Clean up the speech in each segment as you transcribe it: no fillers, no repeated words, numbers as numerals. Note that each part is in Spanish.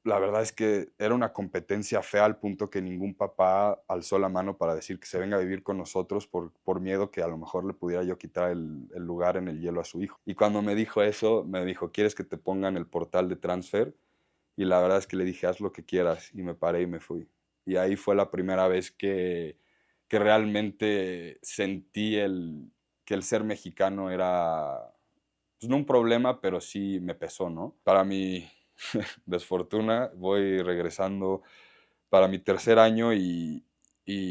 la verdad es que era una competencia fea al punto que ningún papá alzó la mano para decir que se venga a vivir con nosotros por miedo que a lo mejor le pudiera yo quitar el lugar en el hielo a su hijo. Y cuando me dijo eso, me dijo, ¿quieres que te pongan el portal de transfer? Y la verdad es que le dije, haz lo que quieras. Y me paré y me fui. Y ahí fue la primera vez que realmente sentí que el ser mexicano era, pues no un problema, pero sí me pesó, ¿no? Para mi desfortuna, voy regresando para mi tercer año y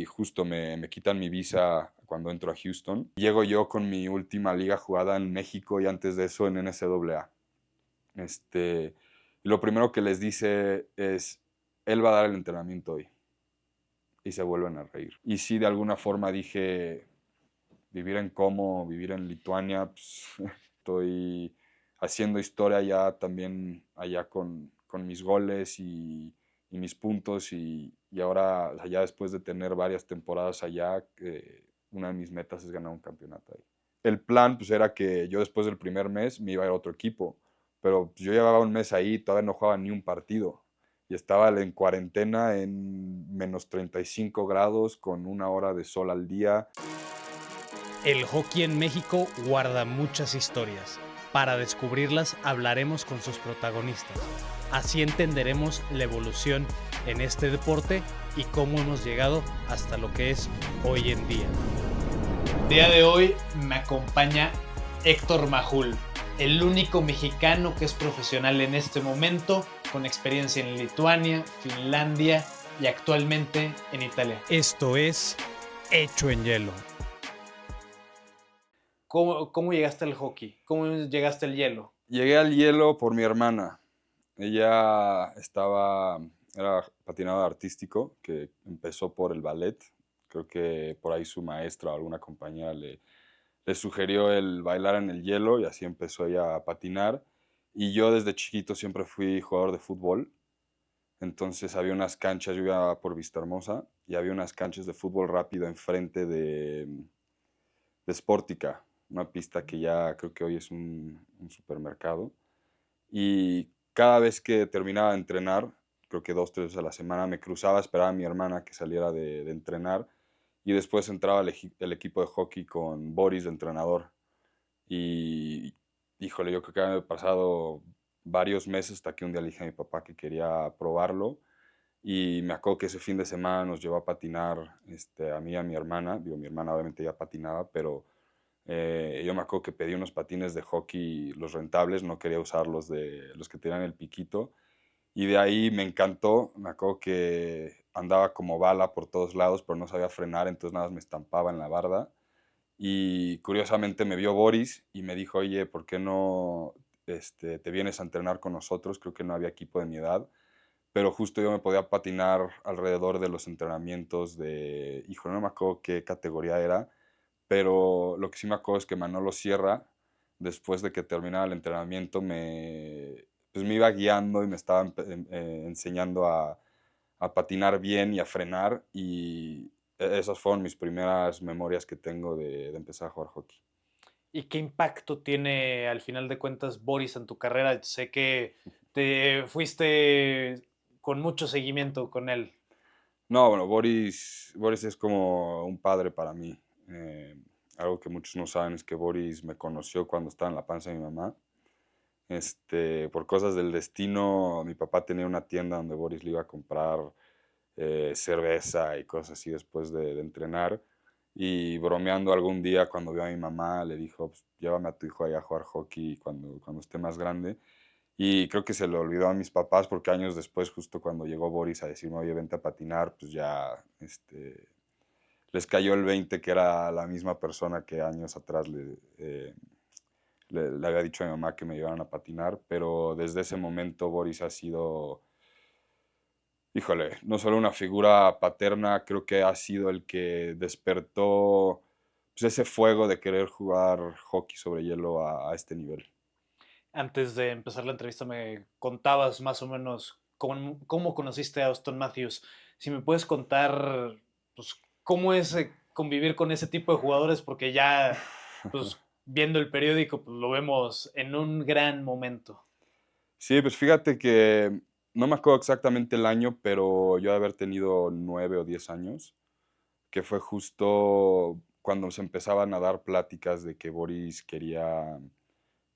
justo me quitan mi visa cuando entro a Houston. Llego yo con mi última liga jugada en México y antes de eso en NCAA. Y lo primero que les dice es, él va a dar el entrenamiento hoy. Y se vuelven a reír. Y sí, de alguna forma dije, vivir en Como, vivir en Lituania, pues, estoy haciendo historia ya también allá con mis goles y mis puntos y ahora, o sea, ya después de tener varias temporadas allá, una de mis metas es ganar un campeonato ahí. El plan pues era que yo después del primer mes me iba a ir a otro equipo, pero pues, yo llevaba un mes ahí y todavía no jugaba ni un partido y estaba en cuarentena en menos 35 grados con 1 hora de sol al día. El hockey en México guarda muchas historias. Para descubrirlas hablaremos con sus protagonistas. Así entenderemos la evolución en este deporte y cómo hemos llegado hasta lo que es hoy en día. El día de hoy me acompaña Héctor Majul, el único mexicano que es profesional en este momento, con experiencia en Lituania, Finlandia y actualmente en Italia. Esto es Hecho en Hielo. ¿Cómo llegaste al hockey? ¿Cómo llegaste al hielo? Llegué al hielo por mi hermana. Ella era patinadora artístico, que empezó por el ballet. Creo que por ahí su maestra o alguna compañera le sugirió el bailar en el hielo y así empezó ella a patinar. Y yo desde chiquito siempre fui jugador de fútbol. Entonces había unas canchas, yo iba por Vistahermosa, y había unas canchas de fútbol rápido enfrente de Sportica, una pista que ya creo que hoy es un supermercado. Y cada vez que terminaba de entrenar, creo que 2, 3 veces a la semana, me cruzaba, esperaba a mi hermana que saliera de entrenar y después entraba el equipo de hockey con Boris de entrenador. Y híjole, yo creo que había pasado varios meses hasta que un día le dije a mi papá que quería probarlo. Y me acuerdo que ese fin de semana nos llevó a patinar a mí y a mi hermana. Digo, mi hermana obviamente ya patinaba, pero yo me acuerdo que pedí unos patines de hockey, los rentables, no quería usar los que tenían el piquito. Y de ahí me encantó. Me acuerdo que andaba como bala por todos lados, pero no sabía frenar, entonces nada más me estampaba en la barda. Y curiosamente me vio Boris y me dijo, oye, ¿por qué no te vienes a entrenar con nosotros? Creo que no había equipo de mi edad, pero justo yo me podía patinar alrededor de los entrenamientos hijo, no me acuerdo qué categoría era, pero lo que sí me acuerdo es que Manolo Sierra, después de que terminaba el entrenamiento, pues me iba guiando y me estaba enseñando a patinar bien y a frenar, y esas fueron mis primeras memorias que tengo de empezar a jugar hockey. ¿Y qué impacto tiene al final de cuentas Boris en tu carrera? Sé que te fuiste con mucho seguimiento con él. No, bueno, Boris es como un padre para mí. Eh, Algo que muchos no saben es que Boris me conoció cuando estaba en la panza de mi mamá. Por cosas del destino, mi papá tenía una tienda donde Boris le iba a comprar cerveza y cosas así después de entrenar. Y bromeando algún día cuando vio a mi mamá, le dijo, pues, llévame a tu hijo allá a jugar hockey cuando esté más grande. Y creo que se le olvidó a mis papás porque años después, justo cuando llegó Boris a decirme, oye, vente a patinar, pues ya les cayó el 20 que era la misma persona que años atrás le había dicho a mi mamá que me llevaran a patinar, pero desde ese momento Boris ha sido, híjole, no solo una figura paterna, creo que ha sido el que despertó pues, ese fuego de querer jugar hockey sobre hielo a este nivel. Antes de empezar la entrevista me contabas más o menos cómo conociste a Auston Matthews. Si me puedes contar, pues, cómo es convivir con ese tipo de jugadores, porque ya, pues, viendo el periódico, pues, lo vemos en un gran momento. Sí, pues fíjate que no me acuerdo exactamente el año, pero yo de haber tenido 9 o 10 años, que fue justo cuando se empezaban a dar pláticas de que Boris quería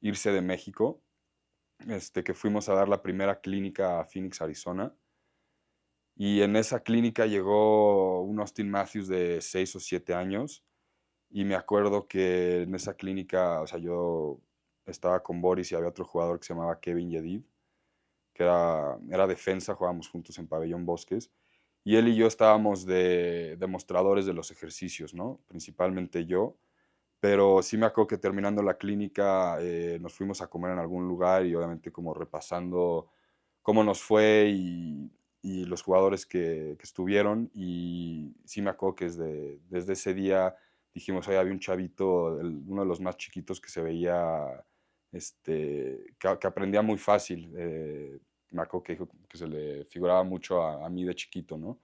irse de México, que fuimos a dar la primera clínica a Phoenix, Arizona. Y en esa clínica llegó un Austin Matthews de 6 o 7 años. Y me acuerdo que en esa clínica, o sea, yo estaba con Boris y había otro jugador que se llamaba Kevin Yedid, que era defensa, jugábamos juntos en Pabellón Bosques. Y él y yo estábamos de demostradores de los ejercicios, ¿no? Principalmente yo. Pero sí me acuerdo que terminando la clínica nos fuimos a comer en algún lugar y obviamente como repasando cómo nos fue y los jugadores que estuvieron. Y sí me acuerdo que desde ese día dijimos, oye, había un chavito, uno de los más chiquitos que se veía, que aprendía muy fácil. Me acuerdo que dijo que se le figuraba mucho a mí de chiquito, ¿no?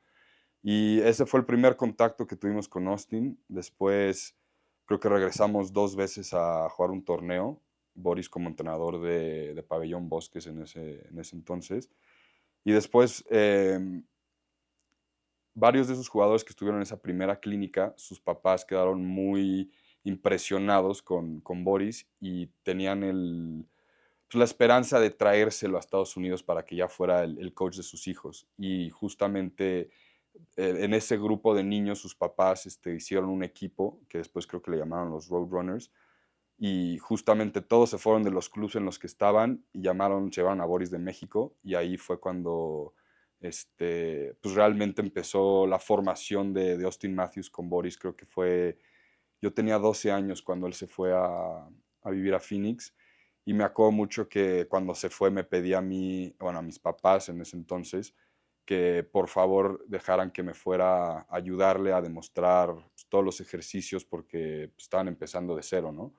Y ese fue el primer contacto que tuvimos con Austin. Después creo que regresamos 2 veces a jugar un torneo, Boris como entrenador de Pabellón Bosques en ese entonces. Y después, varios de esos jugadores que estuvieron en esa primera clínica, sus papás quedaron muy impresionados con Boris y tenían pues, la esperanza de traérselo a Estados Unidos para que ya fuera el coach de sus hijos. Y justamente en ese grupo de niños, sus papás hicieron un equipo que después creo que le llamaron los Roadrunners. Y justamente todos se fueron de los clubes en los que estaban y llevaron a Boris de México. Y ahí fue cuando pues realmente empezó la formación de Austin Matthews con Boris. Creo que yo tenía 12 años cuando él se fue a vivir a Phoenix. Y me acuerdo mucho que cuando se fue me pedía a mí, bueno, a mis papás en ese entonces, que por favor dejaran que me fuera a ayudarle a demostrar pues, todos los ejercicios porque pues, estaban empezando de cero, ¿no?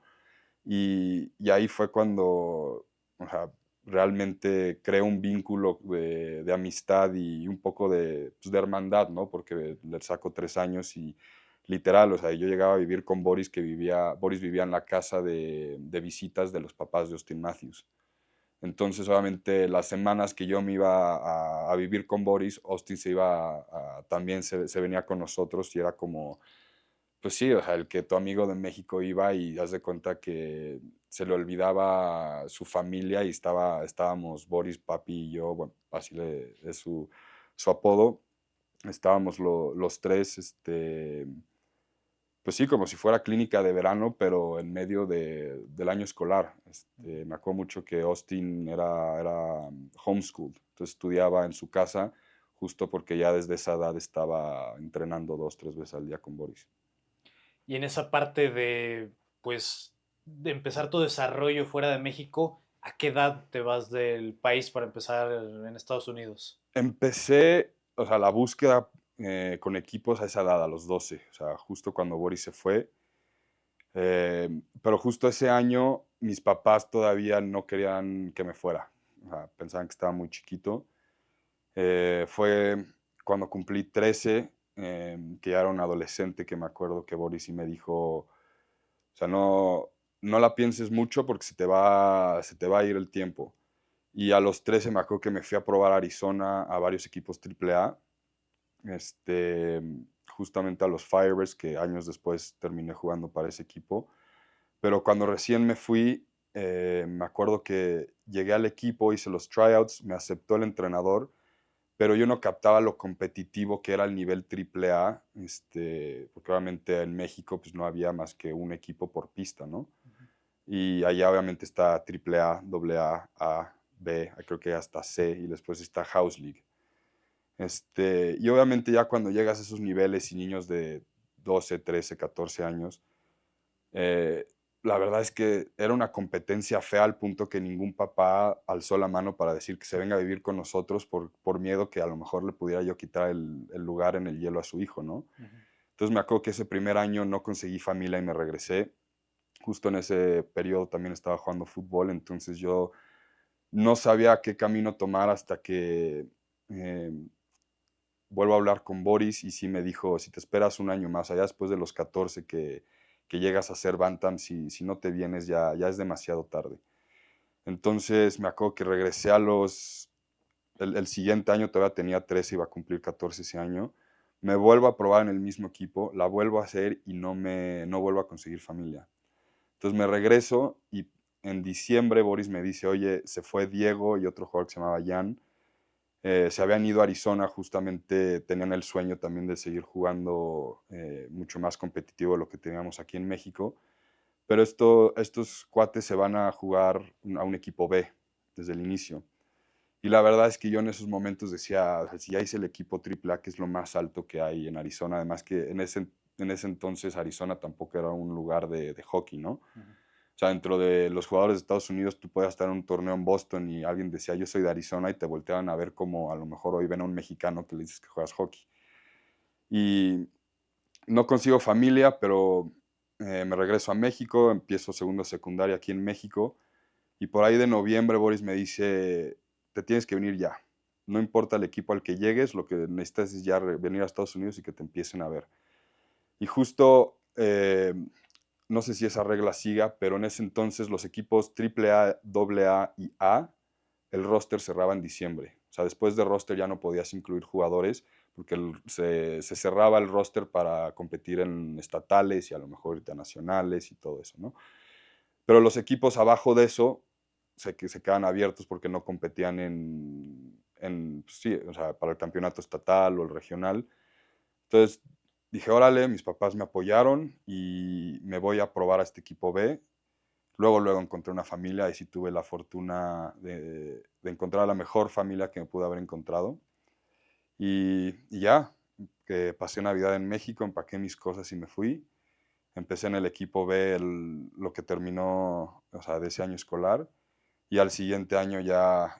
Y ahí fue cuando, o sea, realmente creé un vínculo de amistad y un poco pues, de hermandad, ¿no? Porque le saco 3 años y literal, o sea, yo llegaba a vivir con Boris vivía en la casa de visitas de los papás de Austin Matthews. Entonces, obviamente, las semanas que yo me iba a vivir con Boris, Austin también se venía con nosotros y era como, pues sí, o sea, el que tu amigo de México iba y haz de cuenta que se le olvidaba su familia y estábamos Boris, papi y yo, bueno, así es su apodo, estábamos los tres, pues sí, como si fuera clínica de verano, pero en medio del año escolar. Me acuerdo mucho que Austin era homeschooled, entonces estudiaba en su casa justo porque ya desde esa edad estaba entrenando 2, 3 veces al día con Boris. Y en esa parte pues, de empezar tu desarrollo fuera de México, ¿a qué edad te vas del país para empezar en Estados Unidos? Empecé, o sea, la búsqueda con equipos a esa edad, a los 12, o sea, justo cuando Boris se fue. Pero justo ese año mis papás todavía no querían que me fuera, o sea, pensaban que estaba muy chiquito. Fue cuando cumplí 13, que ya era un adolescente, que me acuerdo que Boris sí me dijo, o sea, no la pienses mucho porque se te va a ir el tiempo. Y a los 13 me acuerdo que me fui a probar a Arizona a varios equipos AAA, este, justamente a los Firebirds, que años después terminé jugando para ese equipo. Pero cuando recién me fui, me acuerdo que llegué al equipo, hice los tryouts, me aceptó el entrenador, pero yo no captaba lo competitivo que era el nivel AAA, porque obviamente en México pues, no había más que un equipo por pista, ¿no? Y allá obviamente está AAA, AA, A, B, creo que hasta C, y después está House League. Y obviamente ya cuando llegas a esos niveles y niños de 12, 13, 14 años, eh, la verdad es que era una competencia fea al punto que ningún papá alzó la mano para decir que se venga a vivir con nosotros por miedo que a lo mejor le pudiera yo quitar el lugar en el hielo a su hijo, ¿no? Ujú. Entonces me acuerdo que ese primer año no conseguí familia y me regresé. Justo en ese periodo también estaba jugando fútbol, entonces yo no sabía qué camino tomar hasta que eh, vuelvo a hablar con Boris y sí me dijo, si te esperas un año más, allá después de los 14 que llegas a ser Bantam, si no te vienes ya es demasiado tarde. Entonces me acuerdo que regresé el siguiente año todavía tenía 13, iba a cumplir 14 ese año. Me vuelvo a probar en el mismo equipo, la vuelvo a hacer y no vuelvo a conseguir familia. Entonces me regreso y en diciembre Boris me dice, oye, se fue Diego y otro jugador que se llamaba Jan. Se habían ido a Arizona, justamente tenían el sueño también de seguir jugando mucho más competitivo de lo que teníamos aquí en México. Pero estos cuates se van a jugar a un equipo B desde el inicio. Y la verdad es que yo en esos momentos decía, o sea, si ya hice el equipo AAA, que es lo más alto que hay en Arizona, además que en ese entonces Arizona tampoco era un lugar de hockey, ¿no? O sea, dentro de los jugadores de Estados Unidos, tú podías estar en un torneo en Boston y alguien decía, yo soy de Arizona, y te volteaban a ver como a lo mejor hoy ven a un mexicano que le dices que juegas hockey. Y no consigo familia, pero me regreso a México, empiezo segundo secundaria aquí en México, y por ahí de noviembre Boris me dice, te tienes que venir ya. No importa el equipo al que llegues, lo que necesitas es ya venir a Estados Unidos y que te empiecen a ver. Y justo, no sé si esa regla siga, pero en ese entonces los equipos AAA, AA y A, el roster cerraba en diciembre. O sea, después de roster ya no podías incluir jugadores porque se cerraba el roster para competir en estatales y a lo mejor internacionales y todo eso, ¿no? Pero los equipos abajo de eso se quedan abiertos porque no competían pues sí, o sea, para el campeonato estatal o el regional. Entonces dije, órale, mis papás me apoyaron y me voy a probar a este equipo B. Luego encontré una familia y sí tuve la fortuna de encontrar la mejor familia que me pude haber encontrado. Y ya, que pasé Navidad en México, empaqué mis cosas y me fui. Empecé en el equipo B lo que terminó, o sea, de ese año escolar. Y al siguiente año ya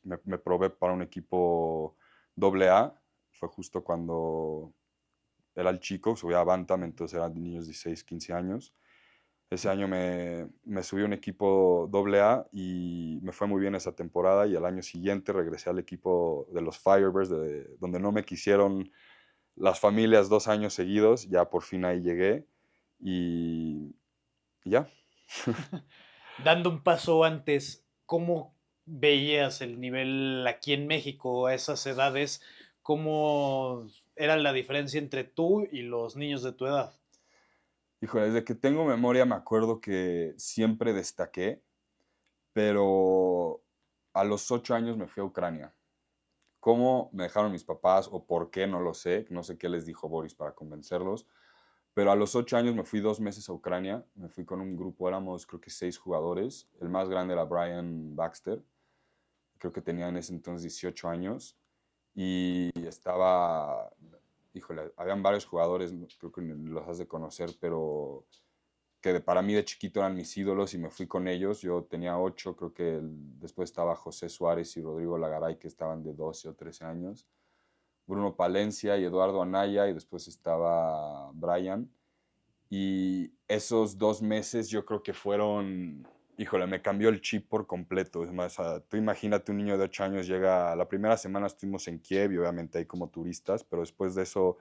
me probé para un equipo AA. Fue justo cuando era el chico, subía a Bantam, entonces eran niños de 16, 15 años. Ese año me subí a un equipo AA y me fue muy bien esa temporada, y al año siguiente regresé al equipo de los Firebirds, donde no me quisieron las familias 2 años seguidos. Ya por fin ahí llegué y ya. Dando un paso antes, ¿cómo veías el nivel aquí en México a esas edades? ¿Cómo era la diferencia entre tú y los niños de tu edad? Híjole, desde que tengo memoria me acuerdo que siempre destaqué, pero a los 8 años me fui a Ucrania. ¿Cómo me dejaron mis papás o por qué? No lo sé. No sé qué les dijo Boris para convencerlos. Pero a los 8 años me fui 2 meses a Ucrania. Me fui con un grupo, éramos creo que 6 jugadores. El más grande era Brian Baxter. Creo que tenía en ese entonces 18 años. Y estaba, híjole, habían varios jugadores, creo que los has de conocer, pero que para mí de chiquito eran mis ídolos y me fui con ellos. Yo tenía 8, creo que después estaba José Suárez y Rodrigo Lagaray, que estaban de 12 o 13 años. Bruno Palencia y Eduardo Anaya, y después estaba Brian. Y esos 2 meses yo creo que fueron, híjole, me cambió el chip por completo. Es más, tú imagínate un niño de 8 años llega, la primera semana estuvimos en Kiev y obviamente ahí como turistas, pero después de eso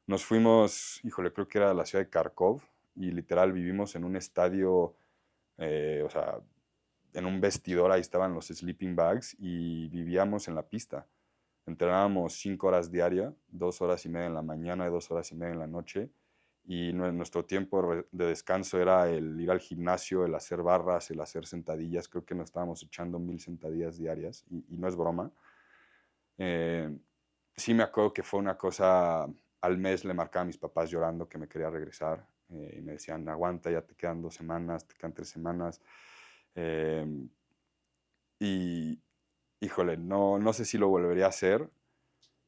nos fuimos, híjole, creo que era la ciudad de Kharkov, y literal vivimos en un estadio, o sea, en un vestidor, ahí estaban los sleeping bags y vivíamos en la pista. Entrenábamos 5 horas diarias, 2 horas y media en la mañana y 2 horas y media en la noche. Y nuestro tiempo de descanso era el ir al gimnasio, el hacer barras, el hacer sentadillas. Creo que nos estábamos echando 1000 sentadillas diarias y no es broma. Eh, sí me acuerdo que fue una cosa, al mes le marcaba a mis papás llorando que me quería regresar, y me decían, aguanta, ya te quedan 2 semanas, te quedan 3 semanas. Eh, y híjole, no sé si lo volvería a hacer,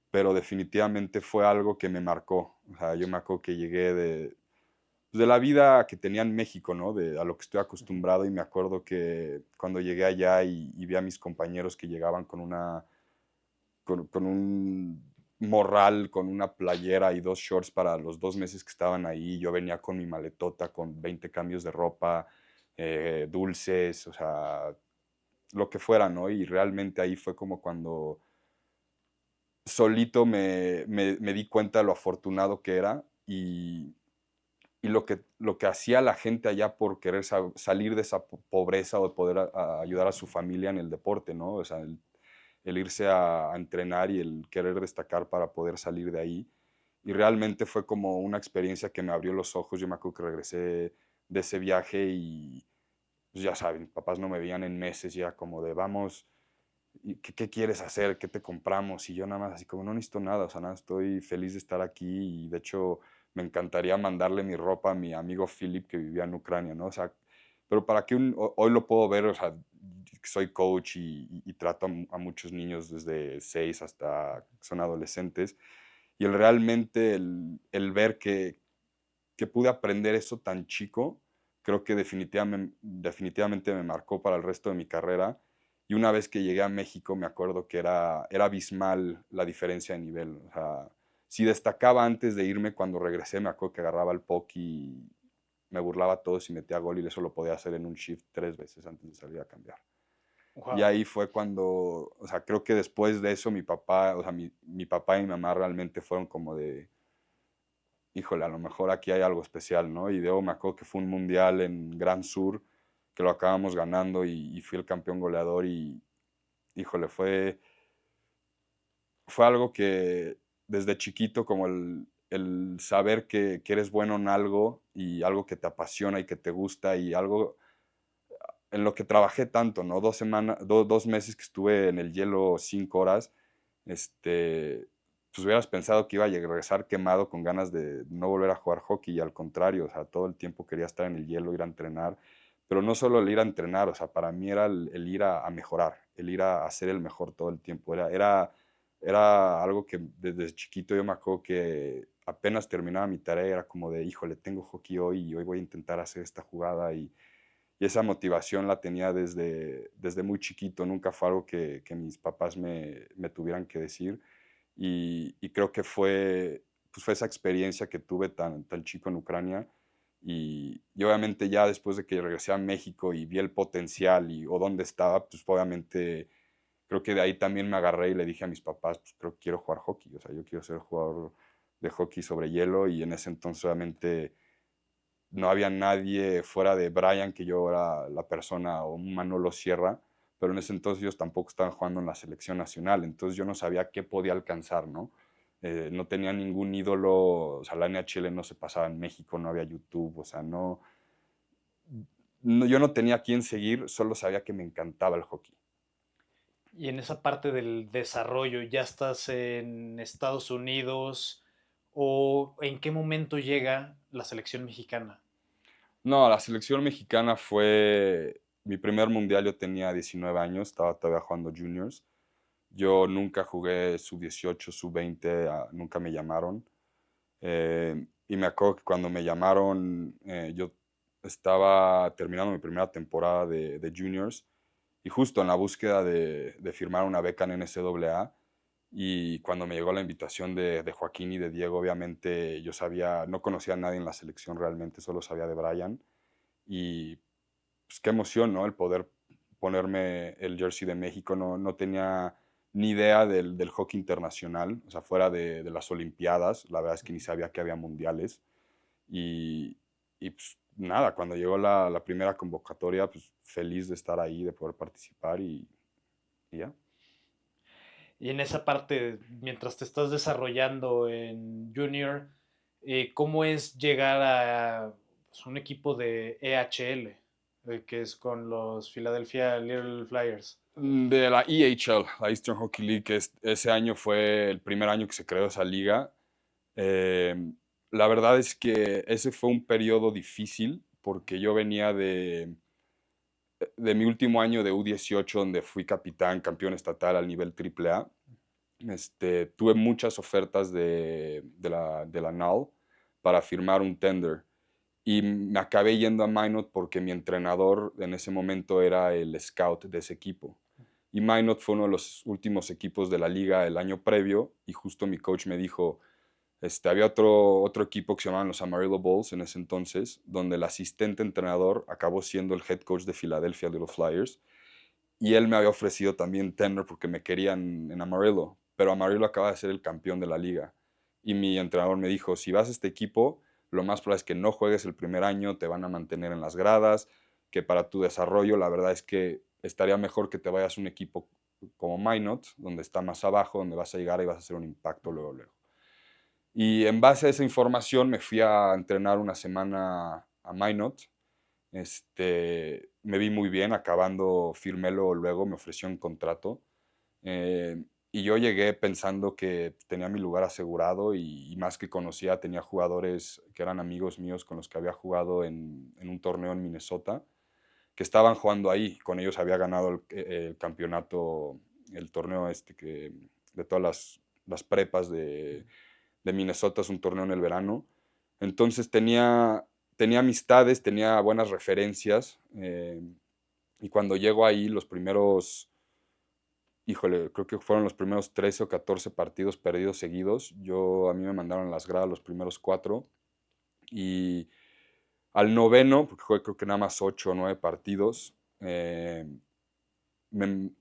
pero definitivamente fue algo que me marcó. O sea, yo me acuerdo que llegué de la vida que tenía en México, ¿no? A lo que estoy acostumbrado, y me acuerdo que cuando llegué allá y vi a mis compañeros que llegaban con un morral, con una playera y 2 shorts para los 2 meses que estaban ahí. Yo venía con mi maletota con 20 cambios de ropa, dulces, o sea, lo que fuera, ¿no? Y realmente ahí fue como cuando solito me di cuenta de lo afortunado que era, y lo que hacía la gente allá por querer salir de esa pobreza o poder ayudar a su familia en el deporte, ¿no? O sea, el irse a entrenar y el querer destacar para poder salir de ahí. Y realmente fue como una experiencia que me abrió los ojos. Yo me acuerdo que regresé de ese viaje y, pues ya saben, mis papás no me veían en meses, ya como de vamos, ¿qué quieres hacer? ¿Qué te compramos? Y yo nada más así como no necesito nada, o sea, nada, estoy feliz de estar aquí y de hecho me encantaría mandarle mi ropa a mi amigo Philip que vivía en Ucrania, ¿no? O sea, pero para que hoy lo puedo ver, o sea, soy coach y trato a muchos niños desde 6 hasta que son adolescentes y realmente el ver que pude aprender eso tan chico, creo que definitivamente me marcó para el resto de mi carrera. Y una vez que llegué a México, me acuerdo que era abismal la diferencia de nivel. O sea, si destacaba antes de irme, cuando regresé, me acuerdo que agarraba el puck y me burlaba a todos y metía gol y eso lo podía hacer en un shift 3 veces antes de salir a cambiar. Y Wow. ahí fue cuando, o sea, creo que después de eso mi papá, o sea, mi papá y mi mamá realmente fueron como de, híjole, a lo mejor aquí hay algo especial, ¿no? Y de me acuerdo que fue un mundial en Gran Sur, que lo acabamos ganando y fui el campeón goleador y, híjole, fue algo que desde chiquito, como el saber que eres bueno en algo y algo que te apasiona y que te gusta y algo en lo que trabajé tanto, ¿no? 2 meses que estuve en el hielo 5 horas, pues hubieras pensado que iba a regresar quemado con ganas de no volver a jugar hockey y al contrario, o sea, todo el tiempo quería estar en el hielo, ir a entrenar, pero no solo el ir a entrenar, o sea, para mí era el ir a mejorar, el ir a ser el mejor todo el tiempo, era algo que desde chiquito yo me acuerdo que apenas terminaba mi tarea, era como de, híjole, tengo hockey hoy y hoy voy a intentar hacer esta jugada y esa motivación la tenía desde muy chiquito, nunca fue algo que mis papás me tuvieran que decir. Y creo que pues fue esa experiencia que tuve tan chico en Ucrania. Y obviamente ya después de que regresé a México y vi el potencial o dónde estaba, pues obviamente creo que de ahí también me agarré y le dije a mis papás, pues creo que quiero jugar hockey, o sea, yo quiero ser jugador de hockey sobre hielo y en ese entonces obviamente no había nadie fuera de Brian, que yo era la persona, o un Manolo Sierra, pero en ese entonces ellos tampoco estaban jugando en la selección nacional, entonces yo no sabía qué podía alcanzar, ¿no? No tenía ningún ídolo, o sea, la NHL no se pasaba en México, no había YouTube, o sea, yo no tenía a quién seguir, solo sabía que me encantaba el hockey. Y en esa parte del desarrollo, ¿ya estás en Estados Unidos o en qué momento llega la selección mexicana? No, la selección mexicana fue mi primer mundial, yo tenía 19 años, estaba todavía jugando juniors. Yo nunca jugué sub 18 sub 20 nunca me llamaron. Y me acuerdo que cuando me llamaron, yo estaba terminando mi primera temporada de juniors y justo en la búsqueda de firmar una beca en NCAA. Y cuando me llegó la invitación de Joaquín y de Diego, obviamente yo sabía, no conocía a nadie en la selección realmente, solo sabía de Brian. Y pues qué emoción, ¿no? El poder ponerme el jersey de México. No tenía ni idea del hockey internacional, o sea, fuera de las Olimpiadas. La verdad es que ni sabía que había mundiales. Y pues nada, cuando llegó la primera convocatoria, pues feliz de estar ahí, de poder participar y ya. Y en esa parte, mientras te estás desarrollando en Junior, ¿cómo es llegar a pues, un equipo de EHL, que es con los Philadelphia Little Flyers? De la EHL, la Eastern Hockey League, que ese año fue el primer año que se creó esa liga. Eh, la verdad es que ese fue un periodo difícil porque yo venía de mi último año de U18 donde fui capitán, campeón estatal al nivel AAA. Tuve muchas ofertas de la NAL para firmar un tender y me acabé yendo a Minot porque mi entrenador en ese momento era el scout de ese equipo. Y Minot fue uno de los últimos equipos de la liga el año previo y justo mi coach me dijo, había otro equipo que se llamaban los Amarillo Bulls en ese entonces, donde el asistente entrenador acabó siendo el head coach de Philadelphia Little Flyers. Y él me había ofrecido también tender porque me querían en Amarillo, pero Amarillo acaba de ser el campeón de la liga. Y mi entrenador me dijo, si vas a este equipo, lo más probable es que no juegues el primer año, te van a mantener en las gradas, que para tu desarrollo la verdad es que estaría mejor que te vayas a un equipo como Minot, donde está más abajo, donde vas a llegar y vas a hacer un impacto luego, luego. Y en base a esa información me fui a entrenar una semana a Minot. Me vi muy bien, acabando firmé luego, me ofreció un contrato. Eh, y yo llegué pensando que tenía mi lugar asegurado y más que conocía, tenía jugadores que eran amigos míos con los que había jugado en un torneo en Minnesota, que estaban jugando ahí. Con ellos había ganado el campeonato, el torneo de todas las prepas de Minnesota, es un torneo en el verano. Entonces tenía amistades, tenía buenas referencias. Y cuando llego ahí, los primeros, híjole, creo que fueron los primeros 13 o 14 partidos perdidos seguidos. A mí me mandaron a las gradas los primeros 4. Y al noveno, porque jugué creo que nada más 8 o 9 partidos, me-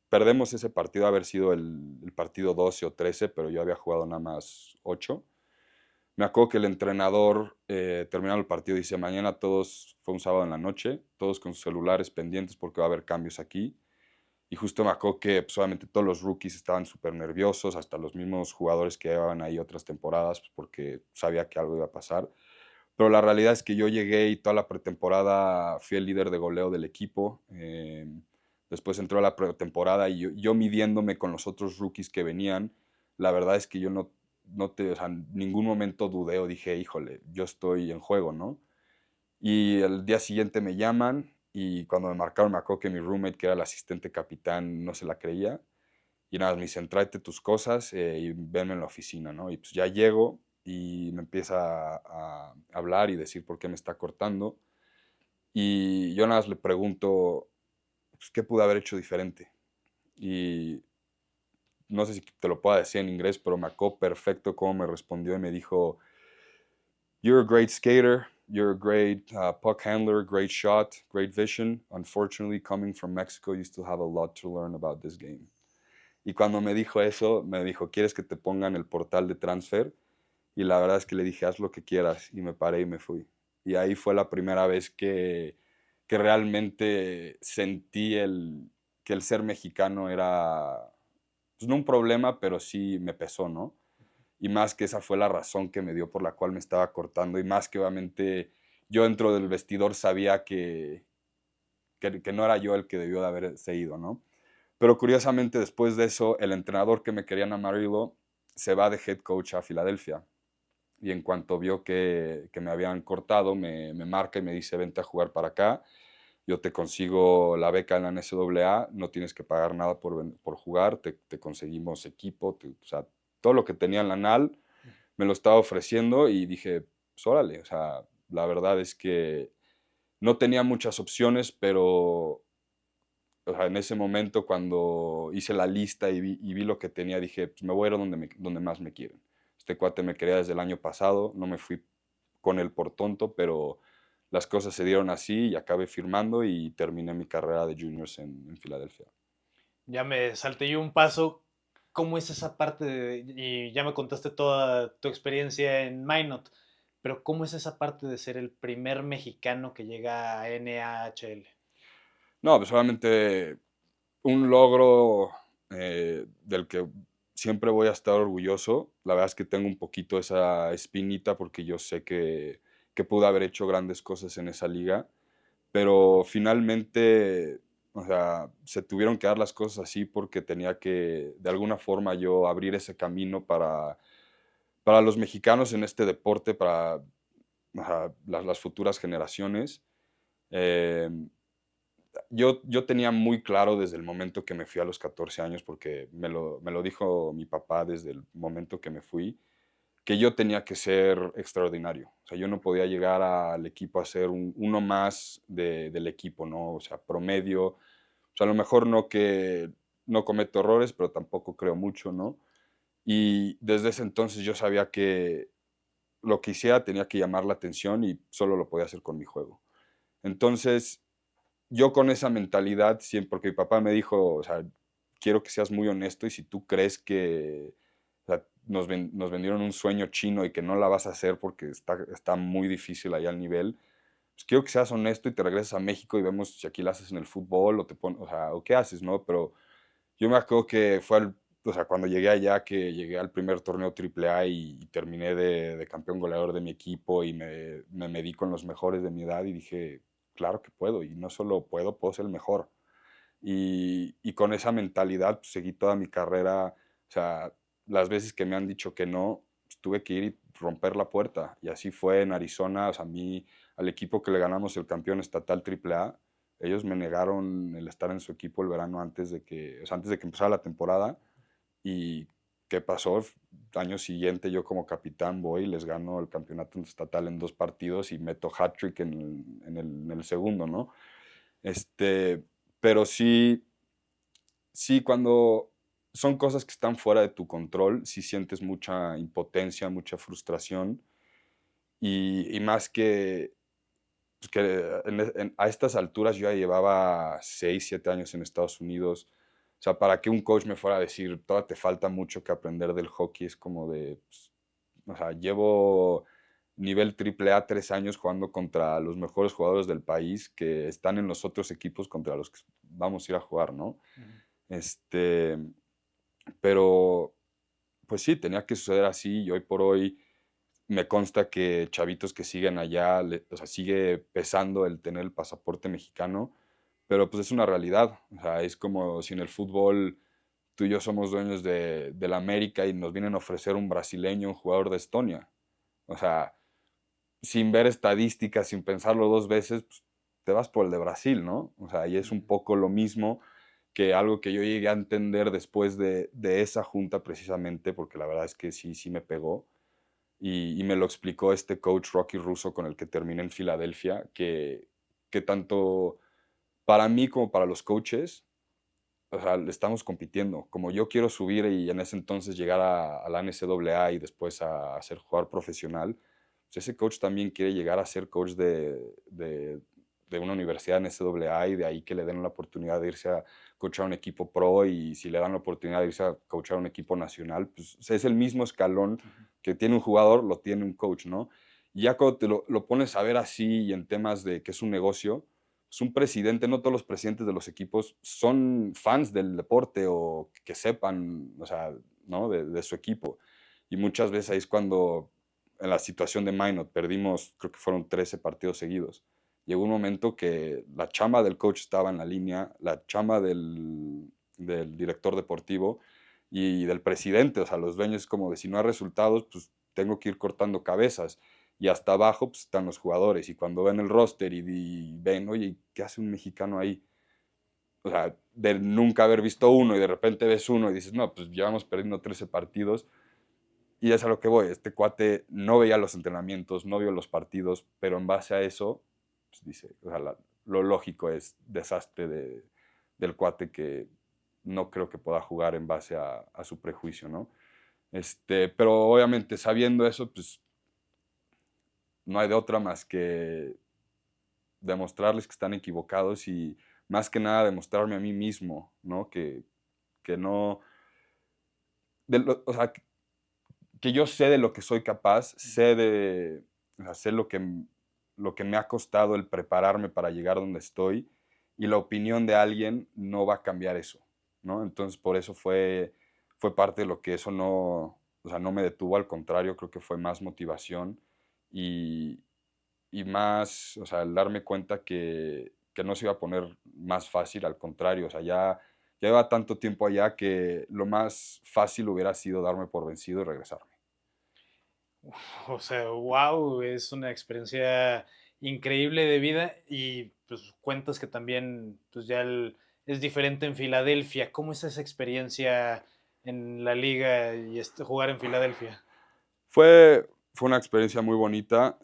perdemos ese partido, haber sido el partido 12 o 13, pero yo había jugado nada más 8. Me acuerdo que el entrenador, terminando el partido, dice, mañana todos, fue un sábado en la noche, todos con sus celulares pendientes porque va a haber cambios aquí. Y justo me acuerdo que pues, obviamente todos los rookies estaban súper nerviosos, hasta los mismos jugadores que llevaban ahí otras temporadas, pues, porque sabía que algo iba a pasar. Pero la realidad es que yo llegué y toda la pretemporada fui el líder de goleo del equipo. Después entró la pretemporada y yo midiéndome con los otros rookies que venían, la verdad es que yo o sea, en ningún momento dudé o dije, híjole, yo estoy en juego, ¿no? Y el día siguiente me llaman y cuando me marcaron me acuerdo que mi roommate, que era el asistente capitán, no se la creía. Y nada, me dicen, tráete tus cosas y venme en la oficina, ¿no? Y pues ya llego y me empieza a hablar y decir por qué me está cortando. Y yo nada más le pregunto, pues, ¿qué pude haber hecho diferente? Y no sé si te lo puedo decir en inglés, pero me acuerdo perfecto cómo me respondió y me dijo, You're a great skater, you're a great puck handler, great shot, great vision. Unfortunately, coming from Mexico, you still have a lot to learn about this game. Y cuando me dijo eso, me dijo, ¿quieres que te pongan el portal de transfer? Y la verdad es que le dije, haz lo que quieras. Y me paré y me fui. Y ahí fue la primera vez que realmente sentí que el ser mexicano era, pues no un problema, pero sí me pesó, ¿no? Y más que esa fue la razón que me dio por la cual me estaba cortando. Y más que obviamente yo dentro del vestidor sabía que no era yo el que debió de haberse ido, ¿no? Pero curiosamente después de eso, el entrenador que me quería en Amarillo se va de head coach a Filadelfia. Y en cuanto vio que me habían cortado, me marca y me dice, vente a jugar para acá, yo te consigo la beca en la NCAA, no tienes que pagar nada por jugar, te conseguimos equipo, o sea, todo lo que tenía en la NAL me lo estaba ofreciendo y dije, pues órale, o sea, la verdad es que no tenía muchas opciones, pero o sea, en ese momento cuando hice la lista y vi lo que tenía, dije, pues me voy a ir a donde más me quieren. Este cuate me quería desde el año pasado, no me fui con él por tonto, pero las cosas se dieron así y acabé firmando y terminé mi carrera de juniors en Filadelfia. Ya me salté yo un paso. ¿Cómo es esa parte y ya me contaste toda tu experiencia en Minot, pero cómo es esa parte de ser el primer mexicano que llega a NAHL? No, pues obviamente un logro del que siempre voy a estar orgulloso. La verdad es que tengo un poquito esa espinita porque yo sé que pude haber hecho grandes cosas en esa liga, pero finalmente, o sea, se tuvieron que dar las cosas así porque tenía que, de alguna forma, yo abrir ese camino para los mexicanos en este deporte, para las futuras generaciones. Eh, yo tenía muy claro desde el momento que me fui a los 14 años, porque me lo dijo mi papá desde el momento que me fui, que yo tenía que ser extraordinario. O sea, yo no podía llegar al equipo a ser uno más del equipo, ¿no? O sea, promedio. O sea, a lo mejor no que no cometo errores, pero tampoco creo mucho, ¿no? Y desde ese entonces yo sabía que lo que hiciera tenía que llamar la atención y solo lo podía hacer con mi juego. Entonces, yo con esa mentalidad, siempre, porque mi papá me dijo, o sea, quiero que seas muy honesto y si tú crees que, o sea, nos vendieron un sueño chino y que no la vas a hacer porque está muy difícil allá al nivel. Pues quiero que seas honesto y te regreses a México y vemos si aquí la haces en el fútbol o te pones, o sea, o qué haces, ¿no? Pero yo me acuerdo que o sea, cuando llegué allá, que llegué al primer torneo AAA y terminé de campeón goleador de mi equipo y me medí con los mejores de mi edad y dije, claro que puedo, y no solo puedo ser el mejor. Y con esa mentalidad pues, seguí toda mi carrera, o sea, las veces que me han dicho que no, pues, tuve que ir y romper la puerta. Y así fue en Arizona, o sea, a mí, al equipo que le ganamos el campeón estatal AAA, ellos me negaron el estar en su equipo el verano o sea, antes de que empezara la temporada. ¿Y qué pasó? Año siguiente yo como capitán voy y les gano el campeonato estatal en 2 partidos y meto hat-trick en el segundo, ¿no? Este, pero sí, cuando son cosas que están fuera de tu control, sí sientes mucha impotencia, mucha frustración y más que a estas alturas yo ya llevaba 6 7 años en Estados Unidos. O sea, para que un coach me fuera a decir, todavía te falta mucho que aprender del hockey, es como de, pues, o sea, llevo nivel triple A 3 años jugando contra los mejores jugadores del país que están en los otros equipos contra los que vamos a ir a jugar, ¿no? Ujú. Este, pero, pues sí, tenía que suceder así y hoy por hoy me consta que chavitos que siguen allá, o sea, sigue pesando el tener el pasaporte mexicano, pero pues es una realidad. O sea, es como si en el fútbol tú y yo somos dueños de la América y nos vienen a ofrecer un brasileño, un jugador de Estonia. O sea, sin ver estadísticas, sin pensarlo 2 veces, pues, te vas por el de Brasil, ¿no? O sea, y es un poco lo mismo que algo que yo llegué a entender después de esa junta precisamente, porque la verdad es que sí me pegó. Y me lo explicó este coach Rocky Russo con el que terminé en Filadelfia, que tanto para mí como para los coaches, o sea, le estamos compitiendo. Como yo quiero subir y en ese entonces llegar a la NCAA y después a ser jugador profesional, pues ese coach también quiere llegar a ser coach de una universidad NCAA y de ahí que le den la oportunidad de irse a coachar un equipo pro y si le dan la oportunidad de irse a coachar un equipo nacional, pues o sea, es el mismo escalón Ujú. que tiene un jugador, lo tiene un coach, ¿no? Y ya cuando te lo pones a ver así y en temas de que es un negocio, es un presidente, no todos los presidentes de los equipos son fans del deporte o que sepan, o sea, ¿no? de su equipo. Y muchas veces ahí es cuando, en la situación de Minot, perdimos, creo que fueron 13 partidos seguidos. Llegó un momento que la chamba del coach estaba en la línea, la chamba del director deportivo y del presidente, o sea, los dueños como de si no hay resultados, pues tengo que ir cortando cabezas y hasta abajo pues, están los jugadores. Y cuando ven el roster y ven, oye, ¿qué hace un mexicano ahí? O sea, de nunca haber visto uno y de repente ves uno y dices, no, pues llevamos perdiendo 13 partidos. Y es a lo que voy. Este cuate no veía los entrenamientos, no vio los partidos, pero en base a eso, pues dice, o sea, lo lógico es desastre del cuate que no creo que pueda jugar en base a su prejuicio, ¿no? Pero obviamente sabiendo eso, pues no hay de otra más que demostrarles que están equivocados y más que nada demostrarme a mí mismo, ¿no? Que no, o sea, que yo sé de lo que soy capaz, o sea, sé lo que me ha costado el prepararme para llegar donde estoy y la opinión de alguien no va a cambiar eso, ¿no? Entonces, por eso fue parte de lo que eso no, o sea, no me detuvo, al contrario, creo que fue más motivación y, y más, o sea, el darme cuenta que no se iba a poner más fácil, al contrario, o sea, ya lleva tanto tiempo allá que lo más fácil hubiera sido darme por vencido y regresarme. O sea, wow, es una experiencia increíble de vida y pues cuentas que también pues ya es diferente en Filadelfia. ¿Cómo es esa experiencia en la liga y jugar en Filadelfia? Fue una experiencia muy bonita.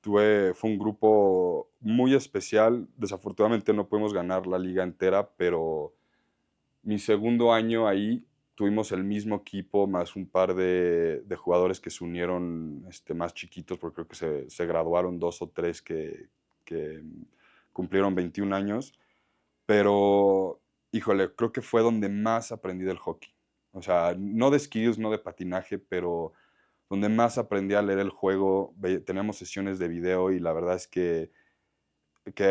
Fue un grupo muy especial. Desafortunadamente no pudimos ganar la liga entera, pero mi segundo año ahí tuvimos el mismo equipo, más un par de jugadores que se unieron más chiquitos, porque creo que se graduaron 2 o 3 que cumplieron 21 años. Pero, híjole, creo que fue donde más aprendí del hockey. O sea, no de skills, no de patinaje, pero donde más aprendí a leer el juego. Teníamos sesiones de video y la verdad es que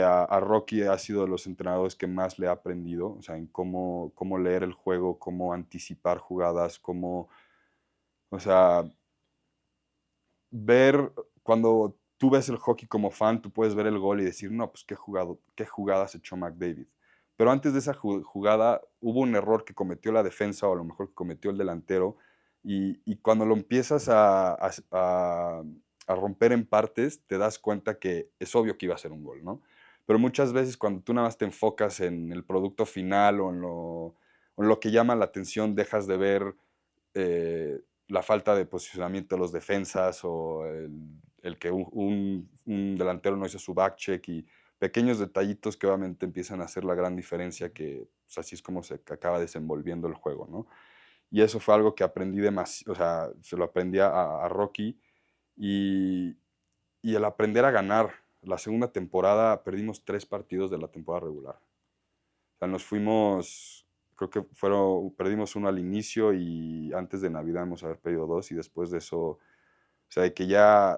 a Rocky ha sido de los entrenadores que más le ha aprendido, o sea, en cómo leer el juego, cómo anticipar jugadas, cómo, o sea, ver, cuando tú ves el hockey como fan, tú puedes ver el gol y decir, no, pues qué jugadas echó McDavid. Pero antes de esa jugada hubo un error que cometió la defensa o a lo mejor que cometió el delantero y cuando lo empiezas a romper en partes, te das cuenta que es obvio que iba a ser un gol, ¿no? Pero muchas veces cuando tú nada más te enfocas en el producto final o en lo que llama la atención, dejas de ver eh, la falta de posicionamiento de los defensas o el que un delantero no hizo su back check y pequeños detallitos que obviamente empiezan a hacer la gran diferencia que pues, así es como se acaba desenvolviendo el juego, ¿no? Y eso fue algo que aprendí demasiado, o sea, se lo aprendí a Rocky y, y el aprender a ganar. La segunda temporada perdimos 3 partidos de la temporada regular. O sea, nos fuimos, creo que perdimos uno al inicio y antes de Navidad hemos haber perdido 2 y después de eso, o sea, de que ya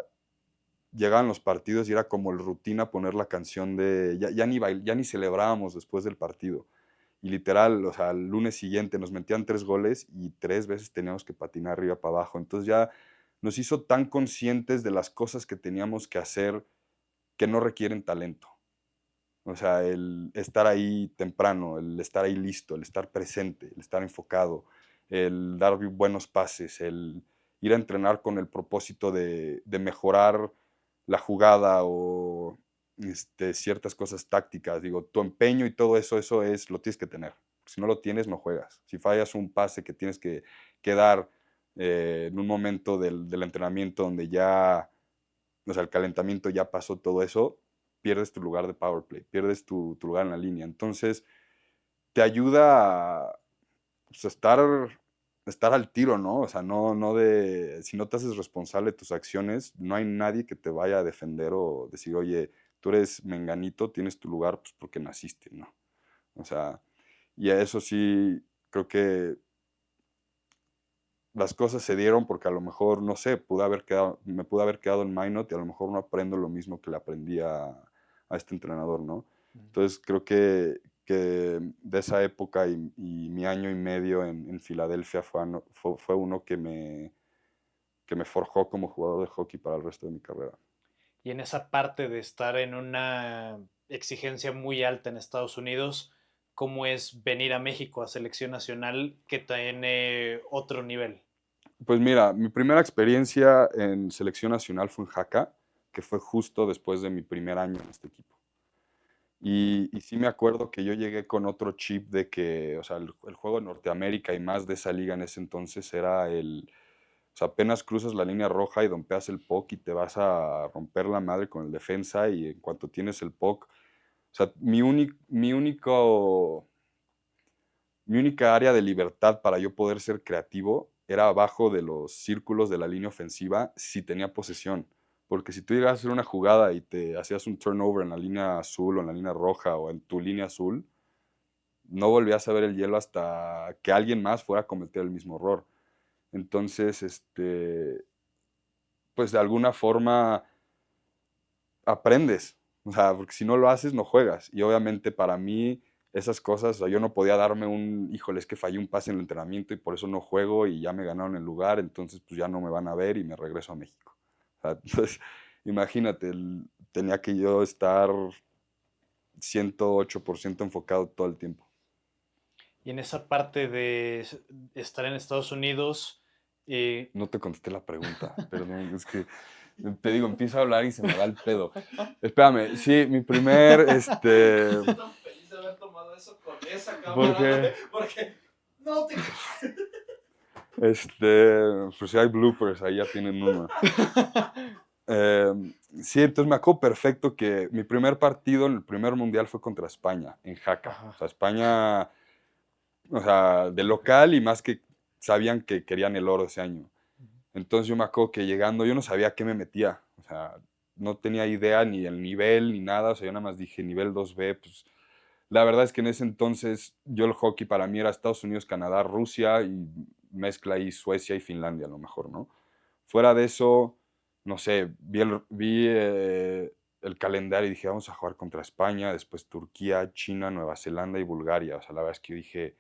llegaban los partidos y era como el rutina poner la canción de, ya ni celebrábamos después del partido. Y literal, o sea, el lunes siguiente nos metían 3 goles y 3 veces teníamos que patinar arriba para abajo. Entonces ya nos hizo tan conscientes de las cosas que teníamos que hacer que no requieren talento. O sea, el estar ahí temprano, el estar ahí listo, el estar presente, el estar enfocado, el dar buenos pases, el ir a entrenar con el propósito de mejorar la jugada o ciertas cosas tácticas. Digo, tu empeño y todo eso, lo tienes que tener. Si no lo tienes, no juegas. Si fallas un pase que tienes que dar en un momento del entrenamiento donde ya, o sea, el calentamiento ya pasó todo eso, pierdes tu lugar de power play, pierdes tu lugar en la línea. Entonces, te ayuda a pues, estar al tiro, ¿no? O sea, si no te haces responsable de tus acciones, no hay nadie que te vaya a defender o decir, oye, tú eres menganito, tienes tu lugar pues porque naciste, ¿no? O sea, y a eso sí, creo que las cosas se dieron porque a lo mejor, no sé, me pude haber quedado en Minot y a lo mejor no aprendo lo mismo que le aprendí a este entrenador, ¿no? Entonces creo que de esa época y mi año y medio en Filadelfia fue uno que me forjó como jugador de hockey para el resto de mi carrera. Y en esa parte de estar en una exigencia muy alta en Estados Unidos, ¿cómo es venir a México a selección nacional que tiene otro nivel? Pues mira, mi primera experiencia en selección nacional fue en Jaca, que fue justo después de mi primer año en este equipo. Y sí me acuerdo que yo llegué con otro chip de que, o sea, el juego en Norteamérica y más de esa liga en ese entonces era o sea, apenas cruzas la línea roja y dompeas el puck y te vas a romper la madre con el defensa y en cuanto tienes el puck, o sea, mi única área de libertad para yo poder ser creativo era abajo de los círculos de la línea ofensiva si tenía posesión. Porque si tú llegas a hacer una jugada y te hacías un turnover en la línea azul o en la línea roja o en tu línea azul, no volvías a ver el hielo hasta que alguien más fuera a cometer el mismo error. Entonces, pues de alguna forma aprendes. O sea, porque si no lo haces, no juegas. Y obviamente para mí esas cosas, o sea, yo no podía darme híjole, es que fallé un pase en el entrenamiento y por eso no juego y ya me ganaron el lugar, entonces pues ya no me van a ver y me regreso a México. O sea, entonces, imagínate, tenía que yo estar 108% enfocado todo el tiempo. Y en esa parte de estar en Estados Unidos, No te contesté la pregunta, perdón, es que te digo, empiezo a hablar y se me va el pedo. Espérame, sí, mi primer, Estoy tan feliz de haber tomado eso con esa cámara. Porque no te. pues si hay bloopers, ahí ya tienen uno. Sí, entonces me acuerdo perfecto que mi primer partido en el primer mundial fue contra España, en Jaca. Ajá. O sea, España, o sea, de local y más que sabían que querían el oro ese año. Entonces yo me acuerdo que llegando, yo no sabía a qué me metía. O sea, no tenía idea ni el nivel ni nada. O sea, yo nada más dije nivel 2B. Pues la verdad es que en ese entonces yo el hockey para mí era Estados Unidos, Canadá, Rusia y mezcla ahí Suecia y Finlandia a lo mejor, ¿no? Fuera de eso, no sé, el calendario y dije, vamos a jugar contra España, después Turquía, China, Nueva Zelanda y Bulgaria. O sea, la verdad es que yo dije,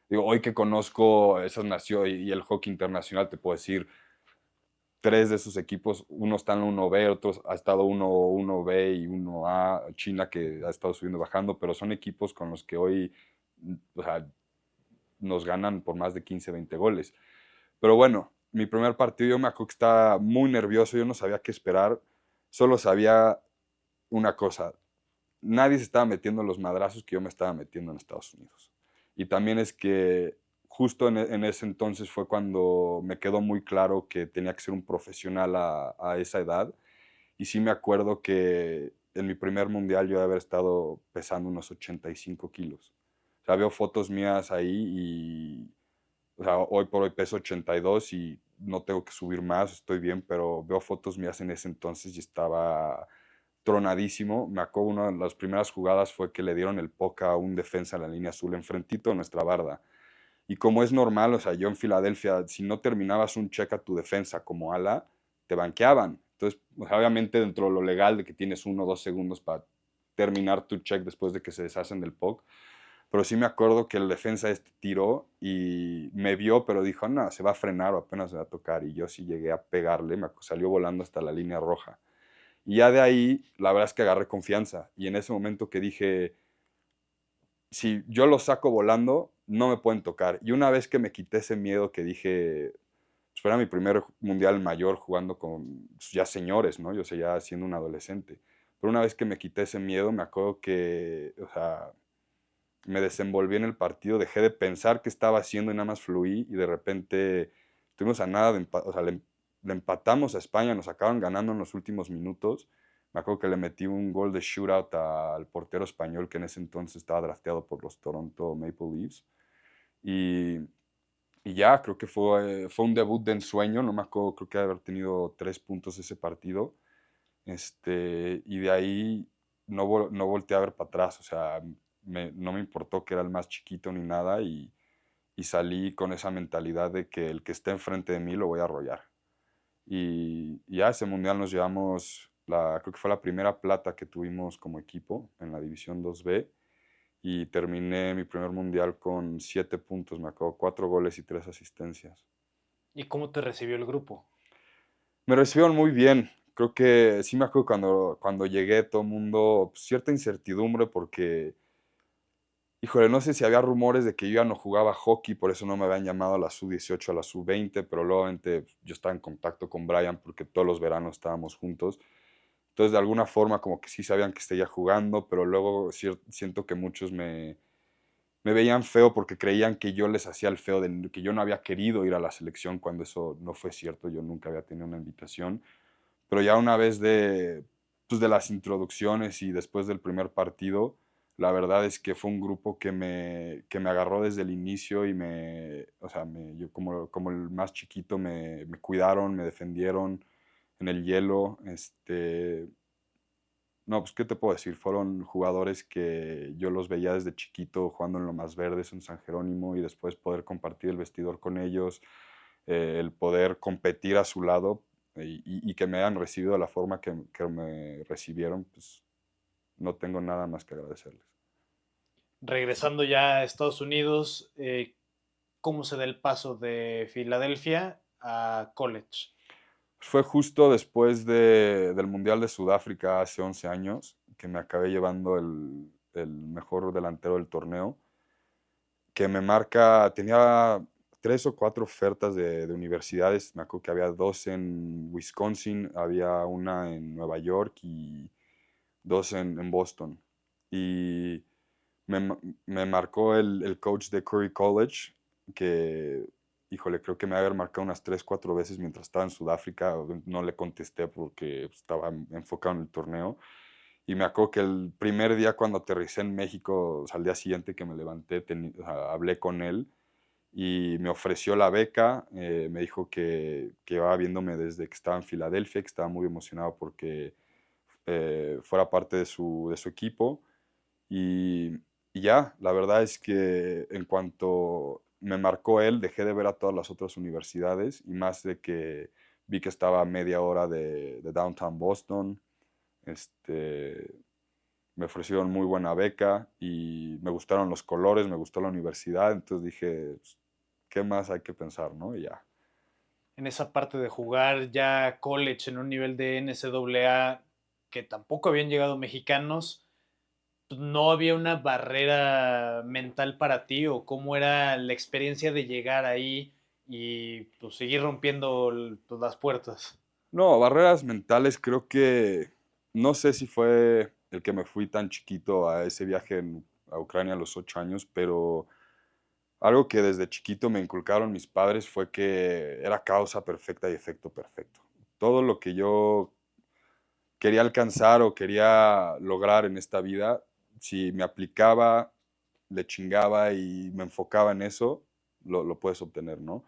digo, hoy que conozco esas naciones y el hockey internacional, te puedo decir, tres de esos equipos, uno está en 1B, otros ha estado uno b y uno a China que ha estado subiendo y bajando, pero son equipos con los que hoy, o sea, nos ganan por más de 15, 20 goles. Pero bueno, mi primer partido yo me acuerdo que estaba muy nervioso, yo no sabía qué esperar, solo sabía una cosa, nadie se estaba metiendo los madrazos que yo me estaba metiendo en Estados Unidos. Y también es que justo en ese entonces fue cuando me quedó muy claro que tenía que ser un profesional a esa edad. Y sí me acuerdo que en mi primer mundial yo de haber estado pesando unos 85 kilos. O sea, veo fotos mías ahí y, o sea, hoy por hoy peso 82 y no tengo que subir más, estoy bien, pero veo fotos mías en ese entonces y estaba tronadísimo. Me acuerdo una de las primeras jugadas fue que le dieron el puck a un defensa en la línea azul, enfrentito de nuestra barda. Y como es normal, o sea, yo en Filadelfia, si no terminabas un check a tu defensa como ala, te banqueaban. Entonces, o sea, obviamente dentro de lo legal de que tienes 1 o 2 segundos para terminar tu check después de que se deshacen del puck. Pero sí me acuerdo que el defensa tiró y me vio, pero dijo, no, se va a frenar o apenas se va a tocar. Y yo sí llegué a pegarle, salió volando hasta la línea roja. Y ya de ahí, la verdad es que agarré confianza. Y en ese momento que dije, si yo lo saco volando, no me pueden tocar. Y una vez que me quité ese miedo que dije, pues era mi primer mundial mayor jugando con ya señores, ¿no? Yo sé, ya siendo un adolescente. Pero una vez que me quité ese miedo, me acuerdo que, o sea, me desenvolví en el partido, dejé de pensar qué estaba haciendo y nada más fluí y de repente estuvimos a nada de o sea, le empatamos a España, nos acaban ganando en los últimos minutos. Me acuerdo que le metí un gol de shootout al portero español que en ese entonces estaba drafteado por los Toronto Maple Leafs. Y, y ya, creo que fue un debut de ensueño, no me acuerdo, creo que haber tenido 3 puntos ese partido. Y de ahí no volteé a ver para atrás, o sea, no me importó que era el más chiquito ni nada y salí con esa mentalidad de que el que esté enfrente de mí lo voy a arrollar. Y ya ese mundial nos llevamos, creo que fue la primera plata que tuvimos como equipo en la División 2B y terminé mi primer mundial con 7 puntos, me acuerdo, 4 goles y 3 asistencias. ¿Y cómo te recibió el grupo? Me recibieron muy bien. Creo que sí me acuerdo cuando llegué, todo el mundo, pues, cierta incertidumbre porque, híjole, no sé si había rumores de que yo ya no jugaba hockey, por eso no me habían llamado a la sub-18, a la sub-20, pero luego yo estaba en contacto con Brian porque todos los veranos estábamos juntos. Entonces, de alguna forma, como que sí sabían que seguía jugando, pero luego siento que muchos me veían feo porque creían que yo les hacía el feo, de que yo no había querido ir a la selección cuando eso no fue cierto, yo nunca había tenido una invitación. Pero ya una vez pues de las introducciones y después del primer partido, la verdad es que fue un grupo que me agarró desde el inicio y o sea, yo como el más chiquito me cuidaron, me defendieron en el hielo. No, pues, ¿qué te puedo decir? Fueron jugadores que yo los veía desde chiquito jugando en Lomas Verdes, en San Jerónimo, y después poder compartir el vestidor con ellos, el poder competir a su lado y que me hayan recibido de la forma que me recibieron, pues no tengo nada más que agradecerles. Regresando ya a Estados Unidos, ¿cómo se da el paso de Filadelfia a college? Fue justo después del Mundial de Sudáfrica hace 11 años que me acabé llevando el mejor delantero del torneo, que me marca, tenía 3 o 4 ofertas de universidades, me acuerdo que había 2 en Wisconsin, había una en Nueva York y 2 en Boston. Y me marcó el coach de Curry College, que, híjole, creo que me había marcado unas 3, 4 veces mientras estaba en Sudáfrica. No le contesté porque estaba enfocado en el torneo. Y me acuerdo que el primer día cuando aterricé en México, o sea, al día siguiente que me levanté, o sea, hablé con él y me ofreció la beca. Me dijo que iba viéndome desde que estaba en Filadelfia, que estaba muy emocionado porque fuera parte de su equipo. Y, y ya, la verdad es que en cuanto me marcó él, dejé de ver a todas las otras universidades y más de que vi que estaba a media hora de downtown Boston. Este, Me ofrecieron muy buena beca y me gustaron los colores, me gustó la universidad, entonces dije, pues, ¿qué más hay que pensar, no? Y ya. En esa parte de jugar ya college en un nivel de NCAA que tampoco habían llegado mexicanos, pues, ¿no había una barrera mental para ti o cómo era la experiencia de llegar ahí y pues, seguir rompiendo pues, las puertas? No, barreras mentales, creo que no sé si fue el que me fui tan chiquito a ese viaje a Ucrania a los 8 años, pero algo que desde chiquito me inculcaron mis padres fue que era causa perfecta y efecto perfecto. Todo lo que yo quería alcanzar o quería lograr en esta vida, si me aplicaba, le chingaba y me enfocaba en eso, lo puedes obtener, ¿no?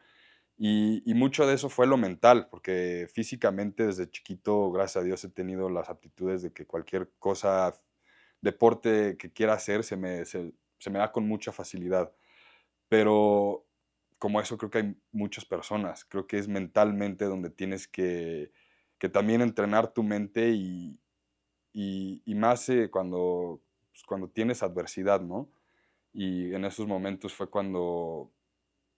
Y mucho de eso fue lo mental, porque físicamente desde chiquito, gracias a Dios, he tenido las aptitudes de que cualquier cosa, deporte que quiera hacer, se me da con mucha facilidad. Pero como eso creo que hay muchas personas, creo que es mentalmente donde tienes que también entrenar tu mente y más cuando tienes adversidad, ¿no? Y en esos momentos fue cuando,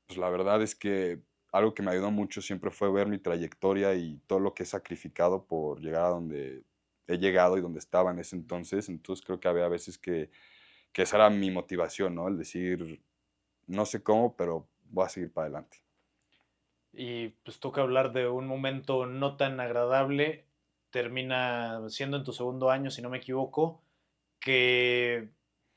pues la verdad es que algo que me ayudó mucho siempre fue ver mi trayectoria y todo lo que he sacrificado por llegar a donde he llegado y donde estaba en ese entonces. Entonces creo que había veces que esa era mi motivación, ¿no? El decir, no sé cómo, pero voy a seguir para adelante. Y pues toca hablar de un momento no tan agradable, termina siendo en tu segundo año, si no me equivoco, que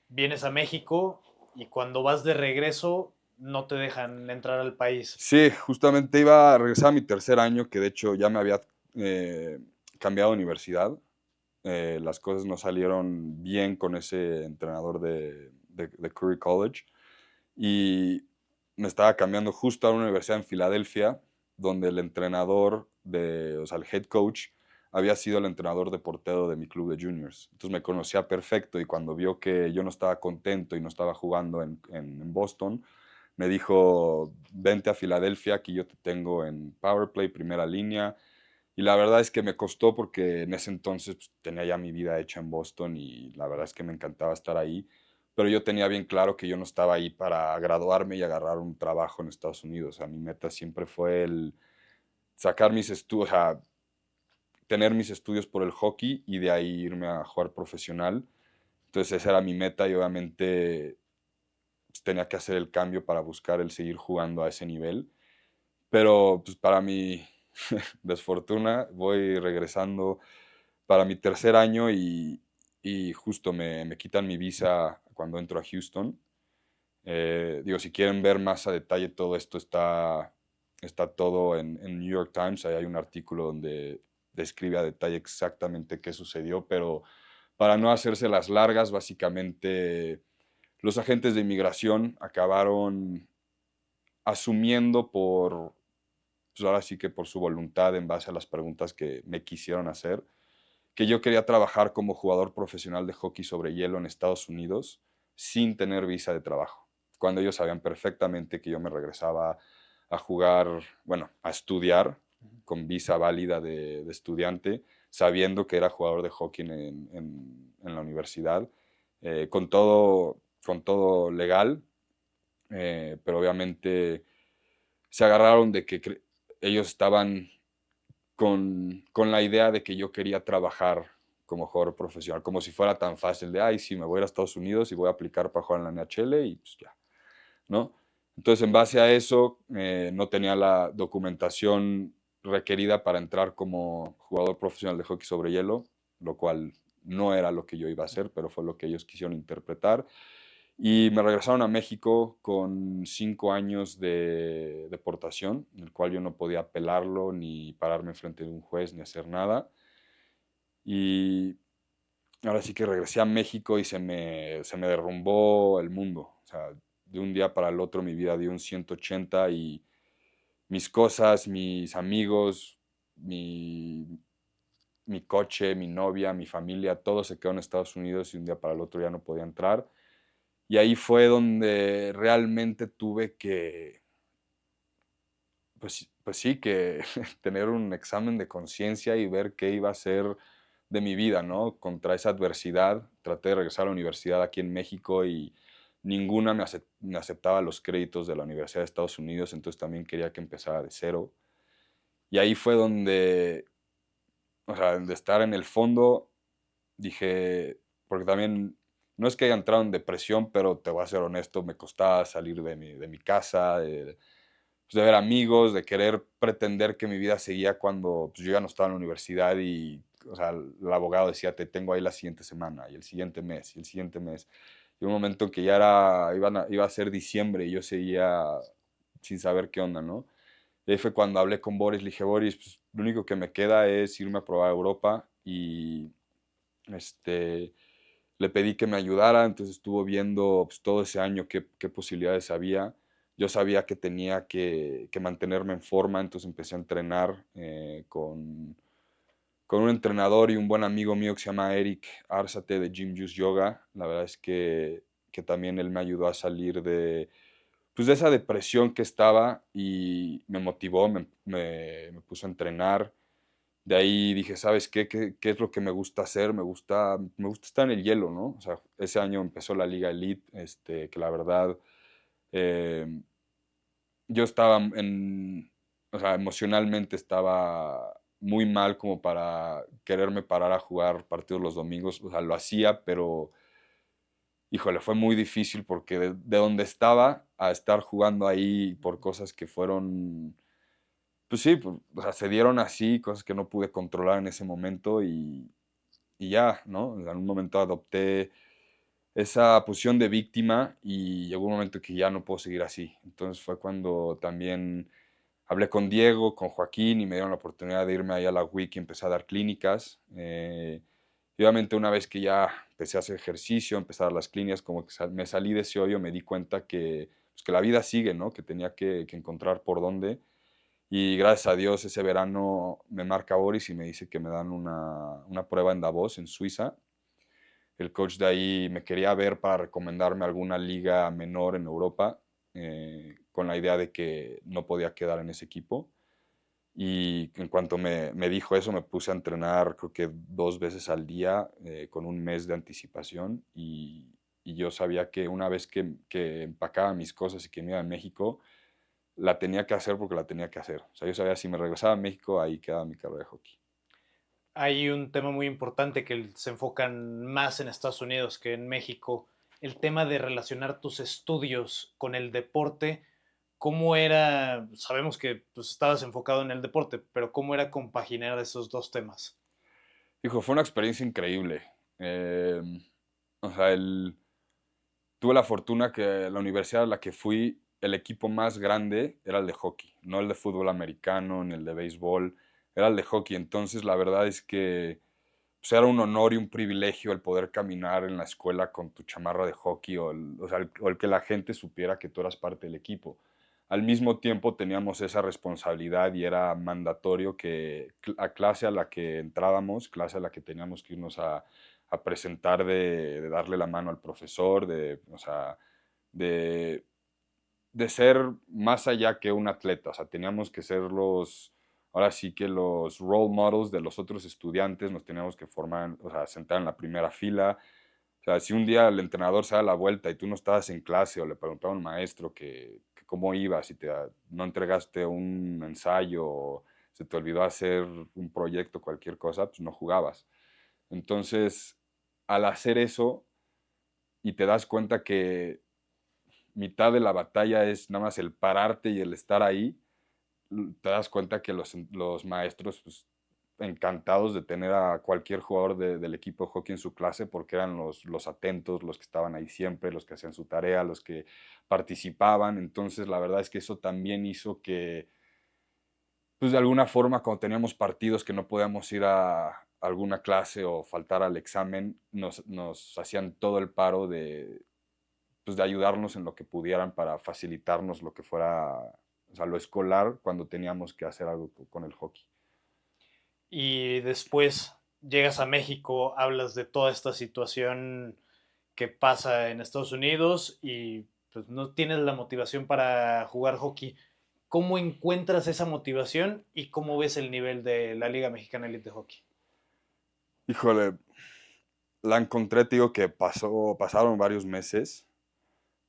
vienes a México y cuando vas de regreso no te dejan entrar al país. Sí, justamente iba a regresar a mi tercer año, que de hecho ya me había eh, cambiado de universidad. Las cosas no salieron bien con ese entrenador de Curry College y me estaba cambiando justo a una universidad en Filadelfia, donde el entrenador o sea, el head coach, había sido el entrenador de portero de mi club de juniors. Entonces me conocía perfecto y cuando vio que yo no estaba contento y no estaba jugando en Boston, me dijo, vente a Filadelfia, aquí yo te tengo en power play, primera línea. Y la verdad es que me costó porque en ese entonces pues, tenía ya mi vida hecha en Boston y la verdad es que me encantaba estar ahí, pero yo tenía bien claro que yo no estaba ahí para graduarme y agarrar un trabajo en Estados Unidos. O sea, mi meta siempre fue el sacar mis estudios, o sea, tener mis estudios por el hockey y de ahí irme a jugar profesional. Entonces esa era mi meta y obviamente pues, tenía que hacer el cambio para buscar el seguir jugando a ese nivel. Pero pues para mi desfortuna voy regresando para mi tercer año y justo me quitan mi visa cuando entro a Houston. Digo, si quieren ver más a detalle todo esto, está todo en New York Times. Ahí hay un artículo donde describe a detalle exactamente qué sucedió, pero para no hacerse las largas, básicamente los agentes de inmigración acabaron asumiendo pues ahora sí que por su voluntad, en base a las preguntas que me quisieron hacer, que yo quería trabajar como jugador profesional de hockey sobre hielo en Estados Unidos sin tener visa de trabajo, cuando ellos sabían perfectamente que yo me regresaba a jugar, bueno, a estudiar con visa válida de estudiante, sabiendo que era jugador de hockey en la universidad, con todo legal, pero obviamente se agarraron de que ellos estaban con la idea de que yo quería trabajar como jugador profesional, como si fuera tan fácil de, ay, sí, me voy a ir a Estados Unidos y voy a aplicar para jugar en la NHL y pues ya, ¿no? Entonces, en base a eso, no tenía la documentación requerida para entrar como jugador profesional de hockey sobre hielo, lo cual no era lo que yo iba a hacer, pero fue lo que ellos quisieron interpretar. Y me regresaron a México con 5 años de deportación, en el cual yo no podía apelarlo, ni pararme frente de un juez, ni hacer nada. Y ahora sí que regresé a México y se me derrumbó el mundo. O sea, de un día para el otro mi vida dio un 180 y mis cosas, mis amigos, mi coche, mi novia, mi familia, todo se quedó en Estados Unidos y un día para el otro ya no podía entrar. Y ahí fue donde realmente tuve que, pues sí, que tener un examen de conciencia y ver qué iba a ser de mi vida, ¿no? Contra esa adversidad, traté de regresar a la universidad aquí en México y ninguna me aceptaba los créditos de la Universidad de Estados Unidos, entonces también quería que empezara de cero. Y ahí fue donde, o sea, de estar en el fondo, dije, porque también no es que haya entrado en depresión, pero te voy a ser honesto, me costaba salir de mi casa, pues, de ver amigos, de querer pretender que mi vida seguía cuando pues, yo ya no estaba en la universidad y, o sea, el abogado decía, te tengo ahí la siguiente semana y el siguiente mes y el siguiente mes. Y un momento en que ya iba a ser diciembre y yo seguía sin saber qué onda, ¿no? Y ahí fue cuando hablé con Boris, le dije, Boris, pues, lo único que me queda es irme a probar a Europa y este, le pedí que me ayudara, entonces estuvo viendo pues, todo ese año qué posibilidades había. Yo sabía que tenía que mantenerme en forma, entonces empecé a entrenar con un entrenador y un buen amigo mío que se llama Eric Arzate de Gym Juice Yoga. La verdad es que también él me ayudó a salir pues, de esa depresión que estaba y me motivó, me puso a entrenar. De ahí dije, ¿sabes qué? ¿Qué es lo que me gusta hacer? Me gusta estar en el hielo, ¿no? O sea, ese año empezó la Liga Elite, que la verdad, eh, yo estaba o sea, emocionalmente estaba muy mal como para quererme parar a jugar partidos los domingos. O sea, lo hacía, pero, híjole, fue muy difícil porque de donde estaba a estar jugando ahí por cosas que fueron pues sí, pues, o sea, se dieron así, cosas que no pude controlar en ese momento y ya, ¿no? En un momento adopté esa posición de víctima y llegó un momento que ya no puedo seguir así. Entonces fue cuando también hablé con Diego, con Joaquín y me dieron la oportunidad de irme ahí a la WIC y empecé a dar clínicas. Y obviamente una vez que ya empecé a hacer ejercicio, empecé a dar las clínicas, como que me salí de ese hoyo, me di cuenta que, pues, que la vida sigue, ¿no? Que tenía que encontrar por dónde. Y gracias a Dios ese verano me marca Boris y me dice que me dan una prueba en Davos, en Suiza. El coach de ahí me quería ver para recomendarme alguna liga menor en Europa, con la idea de que no podía quedar en ese equipo. Y en cuanto me dijo eso, me puse a entrenar creo que 2 veces al día, con un mes de anticipación. Y yo sabía que una vez que empacaba mis cosas y que me iba a México, la tenía que hacer porque la tenía que hacer. O sea, yo sabía si me regresaba a México, ahí quedaba mi carrera de hockey. Hay un tema muy importante que se enfocan más en Estados Unidos que en México, el tema de relacionar tus estudios con el deporte. ¿Cómo era? Sabemos que pues, estabas enfocado en el deporte, pero ¿cómo era compaginar esos dos temas? Hijo, fue una experiencia increíble. Eh, o sea, tuve la fortuna que la universidad a la que fui, el equipo más grande era el de hockey, no el de fútbol americano ni el de béisbol, era el de hockey. Entonces, la verdad es que pues, era un honor y un privilegio el poder caminar en la escuela con tu chamarra de hockey o sea, o el que la gente supiera que tú eras parte del equipo. Al mismo tiempo teníamos esa responsabilidad y era mandatorio que a clase a la que entrábamos, clase a la que teníamos que irnos a presentar, de darle la mano al profesor, o sea, de, de ser más allá que un atleta. O sea, teníamos que ser ahora sí que los role models de los otros estudiantes, nos teníamos que formar, o sea, sentar en la primera fila. O sea, si un día el entrenador se da la vuelta y tú no estabas en clase o le preguntaba a un maestro que cómo ibas y no entregaste un ensayo o se te olvidó hacer un proyecto, cualquier cosa, pues no jugabas. Entonces, al hacer eso y te das cuenta que mitad de la batalla es nada más el pararte y el estar ahí, te das cuenta que los maestros, pues, encantados de tener a cualquier jugador del equipo de hockey en su clase porque eran los atentos, los que estaban ahí siempre, los que hacían su tarea, los que participaban. Entonces, la verdad es que eso también hizo que, pues, de alguna forma, cuando teníamos partidos que no podíamos ir a alguna clase o faltar al examen, nos hacían todo el paro pues, de ayudarnos en lo que pudieran para facilitarnos lo que fuera, o sea, lo escolar cuando teníamos que hacer algo con el hockey. Y después llegas a México, hablas de toda esta situación que pasa en Estados Unidos y pues, no tienes la motivación para jugar hockey. ¿Cómo encuentras esa motivación y cómo ves el nivel de la Liga Mexicana Elite de Hockey? Híjole, la encontré, te digo que pasaron varios meses,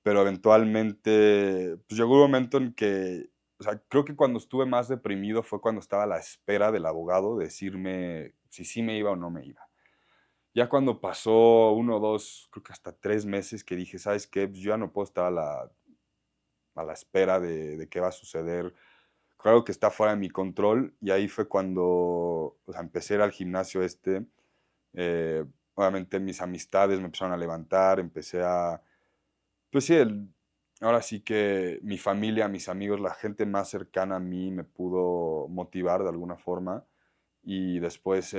pero eventualmente, pues llegó un momento en que, o sea, creo que cuando estuve más deprimido fue cuando estaba a la espera del abogado decirme si sí me iba o no me iba. Ya cuando pasó 1, 2, creo que hasta 3 meses que dije: "¿Sabes qué? Pues yo ya no puedo estar a la espera de qué va a suceder, claro que está fuera de mi control", y ahí fue cuando, o sea, empecé a ir al gimnasio eh, obviamente mis amistades me empezaron a levantar, empecé a, pues sí, ahora sí que mi familia, mis amigos, la gente más cercana a mí me pudo motivar de alguna forma, y después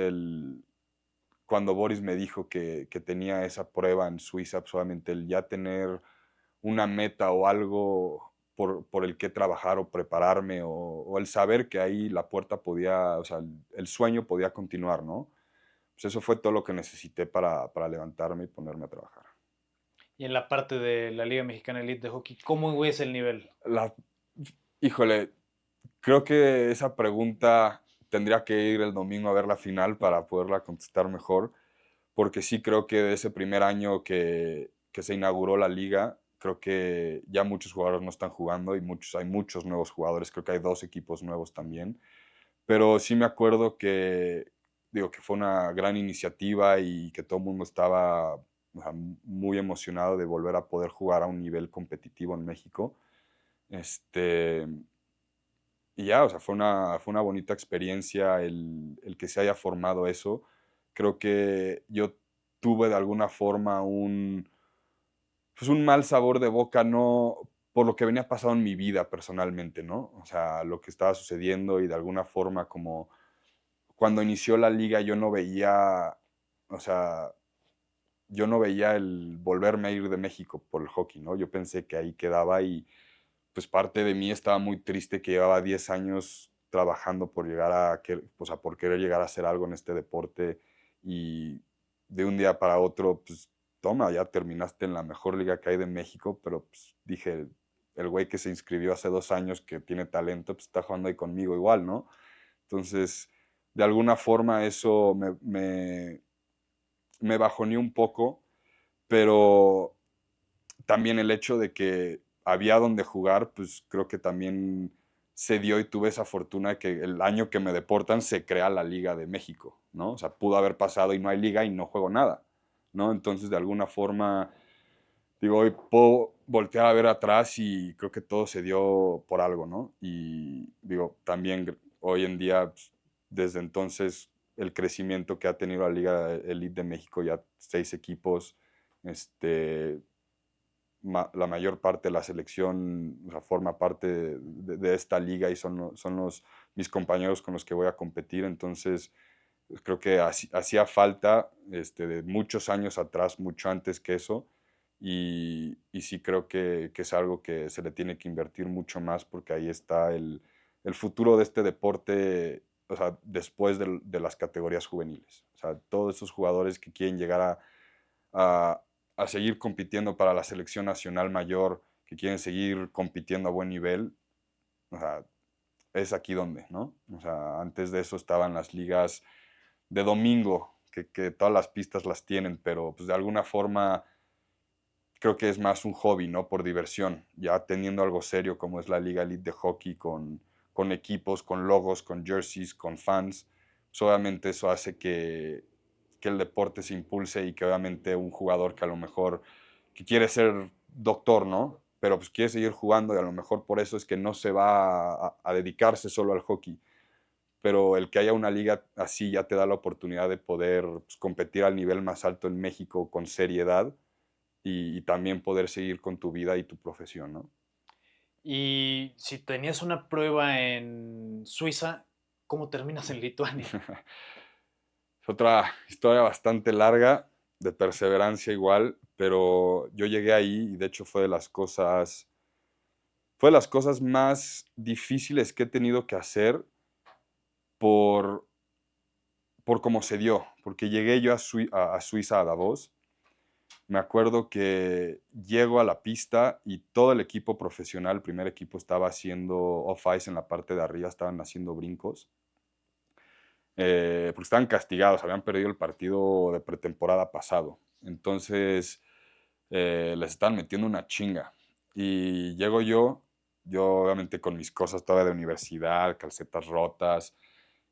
cuando Boris me dijo que tenía esa prueba en Suiza, pues obviamente el ya tener una meta o algo por el que trabajar o prepararme o el saber que ahí la puerta podía, o sea, el sueño podía continuar, ¿no? Pues eso fue todo lo que necesité para levantarme y ponerme a trabajar. Y en la parte de la Liga Mexicana Elite de Hockey, ¿cómo ves el nivel? La, híjole, creo que esa pregunta tendría que ir el domingo a ver la final para poderla contestar mejor, porque sí creo que de ese primer año que se inauguró la liga, creo que ya muchos jugadores no están jugando y hay muchos nuevos jugadores, creo que hay 2 equipos nuevos también, pero sí me acuerdo que, digo, que fue una gran iniciativa y que todo el mundo estaba, o sea, muy emocionado de volver a poder jugar a un nivel competitivo en México. Este, y ya, o sea, fue una bonita experiencia el que se haya formado eso. Creo que yo tuve de alguna forma pues un mal sabor de boca, no por lo que venía pasando en mi vida personalmente, ¿no? O sea, lo que estaba sucediendo y de alguna forma como cuando inició la liga yo no veía, o sea, yo no veía el volverme a ir de México por el hockey, ¿no? Yo pensé que ahí quedaba y pues parte de mí estaba muy triste que llevaba 10 años trabajando por llegar o sea, por querer llegar a hacer algo en este deporte y de un día para otro, pues toma, ya terminaste en la mejor liga que hay de México, pero pues dije, el güey que se inscribió hace 2 años que tiene talento, pues está jugando ahí conmigo igual, ¿no? Entonces, de alguna forma eso me bajoneó un poco, pero también el hecho de que había donde jugar, pues creo que también se dio y tuve esa fortuna de que el año que me deportan se crea la Liga de México, ¿no? O sea, pudo haber pasado y no hay liga y no juego nada, ¿no? Entonces, de alguna forma, digo, hoy puedo voltear a ver atrás y creo que todo se dio por algo, ¿no? Y digo, también hoy en día, pues, desde entonces, el crecimiento que ha tenido la Liga Elite de México, ya 6 equipos, este, la mayor parte de la selección, o sea, forma parte de esta liga y son mis compañeros con los que voy a competir. Entonces, creo que hacía falta de muchos años atrás, mucho antes que eso. Y sí creo que es algo que se le tiene que invertir mucho más porque ahí está el futuro de este deporte, o sea, después de las categorías juveniles. O sea, todos esos jugadores que quieren llegar a seguir compitiendo para la selección nacional mayor, que quieren seguir compitiendo a buen nivel, o sea, es aquí donde, ¿no? O sea, antes de eso estaban las ligas de domingo, que todas las pistas las tienen, pero pues de alguna forma creo que es más un hobby, ¿no? Por diversión, ya teniendo algo serio como es la Liga Elite de Hockey con equipos, con logos, con jerseys, con fans, pues obviamente eso hace que el deporte se impulse y que obviamente un jugador que a lo mejor que quiere ser doctor, ¿no? Pero pues quiere seguir jugando y a lo mejor por eso es que no se va a dedicarse solo al hockey. Pero el que haya una liga así ya te da la oportunidad de poder pues, competir al nivel más alto en México con seriedad y también poder seguir con tu vida y tu profesión, ¿no? Y si tenías una prueba en Suiza, ¿cómo terminas en Lituania? Es otra historia bastante larga, de perseverancia igual, pero yo llegué ahí y de hecho fue de las cosas más difíciles que he tenido que hacer por, por cómo se dio, porque llegué yo a Suiza, a Davos, Me acuerdo que llego a la pista y todo el equipo profesional, el primer equipo, estaba haciendo off-ice en la parte de arriba, estaban haciendo brincos, porque estaban castigados, habían perdido el partido de pretemporada pasado. Entonces, les estaban metiendo una chinga. Y llego yo obviamente con mis cosas todavía de universidad, calcetas rotas,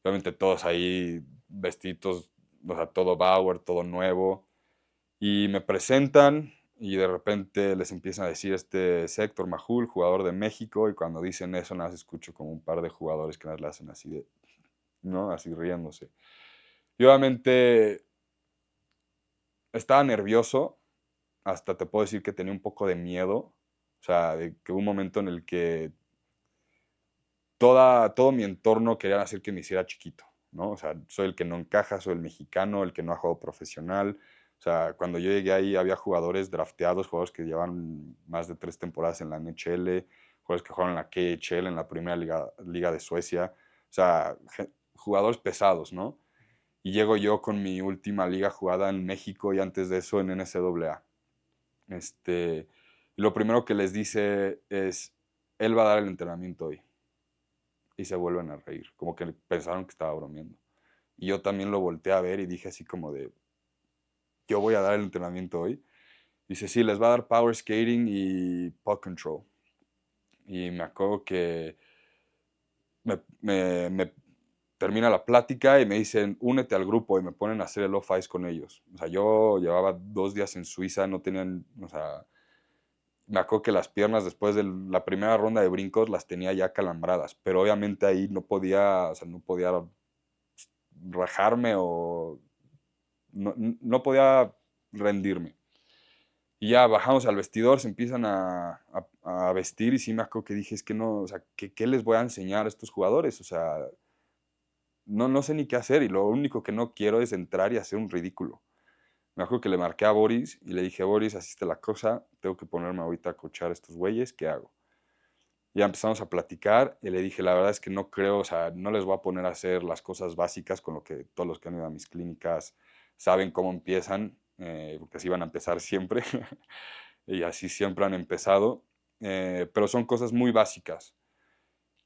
obviamente todos ahí vestidos, o sea, todo Bauer, todo nuevo. Y me presentan y de repente les empiezan a decir este es Héctor Majul, jugador de México, y cuando dicen eso nada más escucho como un par de jugadores que nos la hacen así de, ¿no? Así riéndose. Y obviamente estaba nervioso, hasta te puedo decir que tenía un poco de miedo, o sea, de que hubo un momento en el que todo mi entorno quería hacer que me hiciera chiquito, ¿no? O sea, soy el que no encaja, soy el mexicano, el que no ha jugado profesional. O sea, cuando yo llegué ahí había jugadores drafteados, jugadores que llevan más de 3 temporadas en la NHL, jugadores que jugaron en la KHL, en la primera liga de Suecia. O sea, jugadores pesados, ¿no? Y llego yo con mi última liga jugada en México y antes de eso en NCAA. Y lo primero que les dice es, él va a dar el entrenamiento hoy. Y se vuelven a reír, como que pensaron que estaba bromeando. Y yo también lo volteé a ver y dije así como de, yo voy a dar el entrenamiento hoy. Dice, sí, les va a dar power skating y puck control. Y me acuerdo que me termina la plática y me dicen, únete al grupo y me ponen a hacer el off-ice con ellos. O sea, yo llevaba 2 días en Suiza, no tenían, o sea, me acuerdo que las piernas después de la primera ronda de brincos las tenía ya calambradas, pero obviamente ahí no podía, o sea, no podía rajarme o no podía rendirme. Y ya bajamos al vestidor, se empiezan a vestir y sí me acuerdo que dije, es que no, o sea, ¿qué les voy a enseñar a estos jugadores? O sea, no sé ni qué hacer y lo único que no quiero es entrar y hacer un ridículo. Me acuerdo que le marqué a Boris y le dije, Boris, así está la cosa, tengo que ponerme ahorita a coachar a estos güeyes, ¿qué hago? Ya empezamos a platicar y le dije, la verdad es que no creo, o sea, no les voy a poner a hacer las cosas básicas con lo que todos los que han ido a mis clínicas saben cómo empiezan, porque así van a empezar siempre, y así siempre han empezado, pero son cosas muy básicas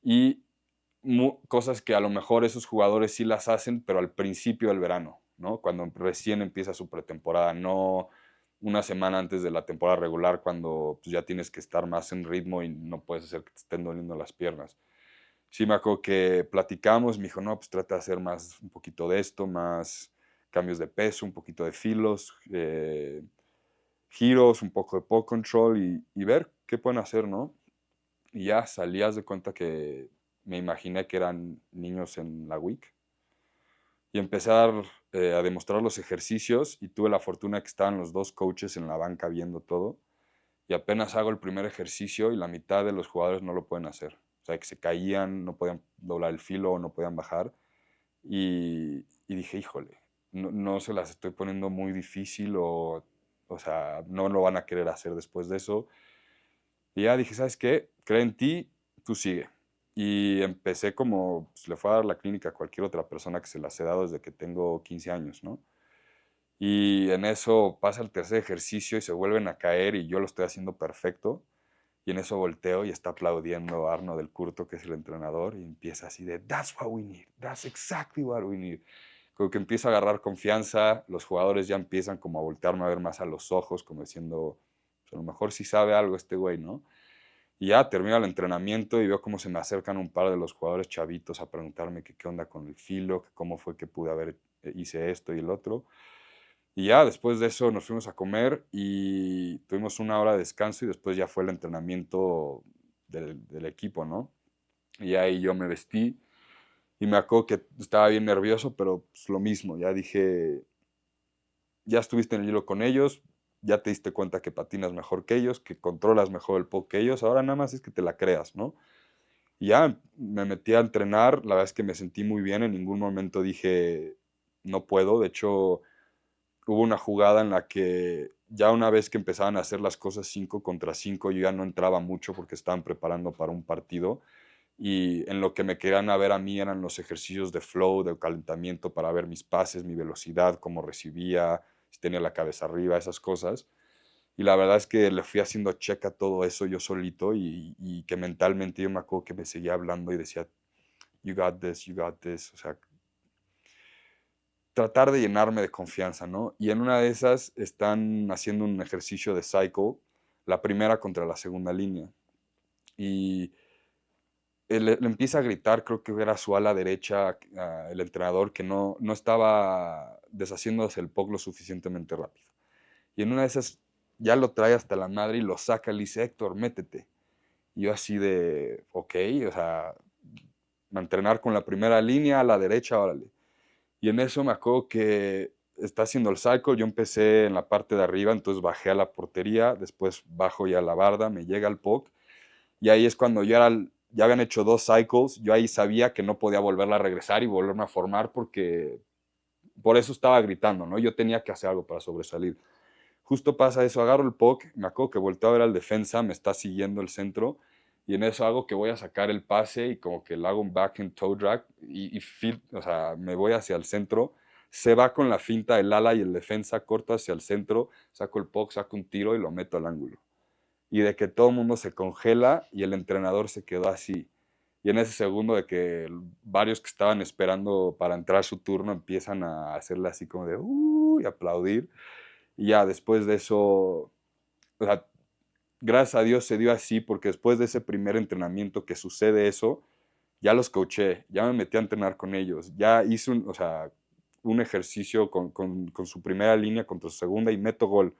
y cosas que a lo mejor esos jugadores sí las hacen, pero al principio del verano, ¿no? Cuando recién empieza su pretemporada, no una semana antes de la temporada regular, cuando pues, ya tienes que estar más en ritmo y no puedes hacer que te estén doliendo las piernas. Sí me acuerdo que platicamos, me dijo, no, pues trata de hacer más, un poquito de esto, más cambios de peso, un poquito de filos, giros, un poco de puck control y ver qué pueden hacer, ¿no? Y ya salías de cuenta que me imaginé que eran niños en la WIC y empezar a demostrar los ejercicios y tuve la fortuna que estaban los 2 coaches en la banca viendo todo y apenas hago el primer ejercicio y la mitad de los jugadores no lo pueden hacer. O sea, que se caían, no podían doblar el filo o no podían bajar y dije, híjole, no se las estoy poniendo muy difícil o sea, no lo van a querer hacer después de eso. Y ya dije, ¿sabes qué? Cree en ti, tú sigue. Y empecé como pues, le fue a dar la clínica a cualquier otra persona que se las he dado desde que tengo 15 años, ¿no? Y en eso pasa el tercer ejercicio y se vuelven a caer y yo lo estoy haciendo perfecto. Y en eso volteo y está aplaudiendo Arno del Curto, que es el entrenador, y empieza así de, that's what we need, that's exactly what we need. Como que empiezo a agarrar confianza, los jugadores ya empiezan como a voltearme a ver más a los ojos, como diciendo, pues a lo mejor sí sabe algo este güey, ¿no? Y ya termina el entrenamiento y veo cómo se me acercan un par de los jugadores chavitos a preguntarme qué onda con el filo, que cómo fue que pude haber, hice esto y el otro. Y ya después de eso nos fuimos a comer y tuvimos una hora de descanso y después ya fue el entrenamiento del equipo, ¿no? Y ahí yo me vestí y me acuerdo que estaba bien nervioso, pero pues lo mismo, ya dije, ya estuviste en el hilo con ellos, ya te diste cuenta que patinas mejor que ellos, que controlas mejor el puck que ellos, ahora nada más es que te la creas, ¿no? Y ya me metí a entrenar, la verdad es que me sentí muy bien, en ningún momento dije, no puedo, de hecho hubo una jugada en la que ya una vez que empezaban a hacer las cosas 5 contra 5, yo ya no entraba mucho porque estaban preparando para un partido y en lo que me querían a ver a mí eran los ejercicios de flow, de calentamiento para ver mis pases, mi velocidad, cómo recibía, si tenía la cabeza arriba, esas cosas. Y la verdad es que le fui haciendo check a todo eso yo solito y que mentalmente yo me acuerdo que me seguía hablando y decía, you got this, you got this. O sea, tratar de llenarme de confianza, ¿no? Y en una de esas están haciendo un ejercicio de cycle, la primera contra la segunda línea. Y le empieza a gritar, creo que era su ala derecha, el entrenador, que no estaba deshaciéndose el puck lo suficientemente rápido. Y en una de esas ya lo trae hasta la madre y lo saca, le dice, Héctor, métete. Y yo así de, ok, o sea, a entrenar con la primera línea a la derecha, órale. Y en eso me acuerdo que está haciendo el cycle, yo empecé en la parte de arriba, entonces bajé a la portería, después bajo ya a la barda, me llega el puck, y ahí es cuando ya habían hecho 2 cycles, yo ahí sabía que no podía volverla a regresar y volverme a formar porque por eso estaba gritando, ¿no? Yo tenía que hacer algo para sobresalir. Justo pasa eso, agarro el puck, me acuerdo que volteo a ver al defensa, me está siguiendo el centro, y en eso hago que voy a sacar el pase y como que le hago un backhand toe drag o sea, me voy hacia el centro, se va con la finta el ala y el defensa, corto hacia el centro, saco el puck, saco un tiro y lo meto al ángulo. Y de que todo el mundo se congela y el entrenador se quedó así. Y en ese segundo de que varios que estaban esperando para entrar su turno empiezan a hacerle así como de y aplaudir. Y ya después de eso, o sea, gracias a Dios se dio así, porque después de ese primer entrenamiento que sucede eso, ya los coaché, ya me metí a entrenar con ellos, ya hice o sea, un ejercicio con su primera línea contra su segunda y meto gol.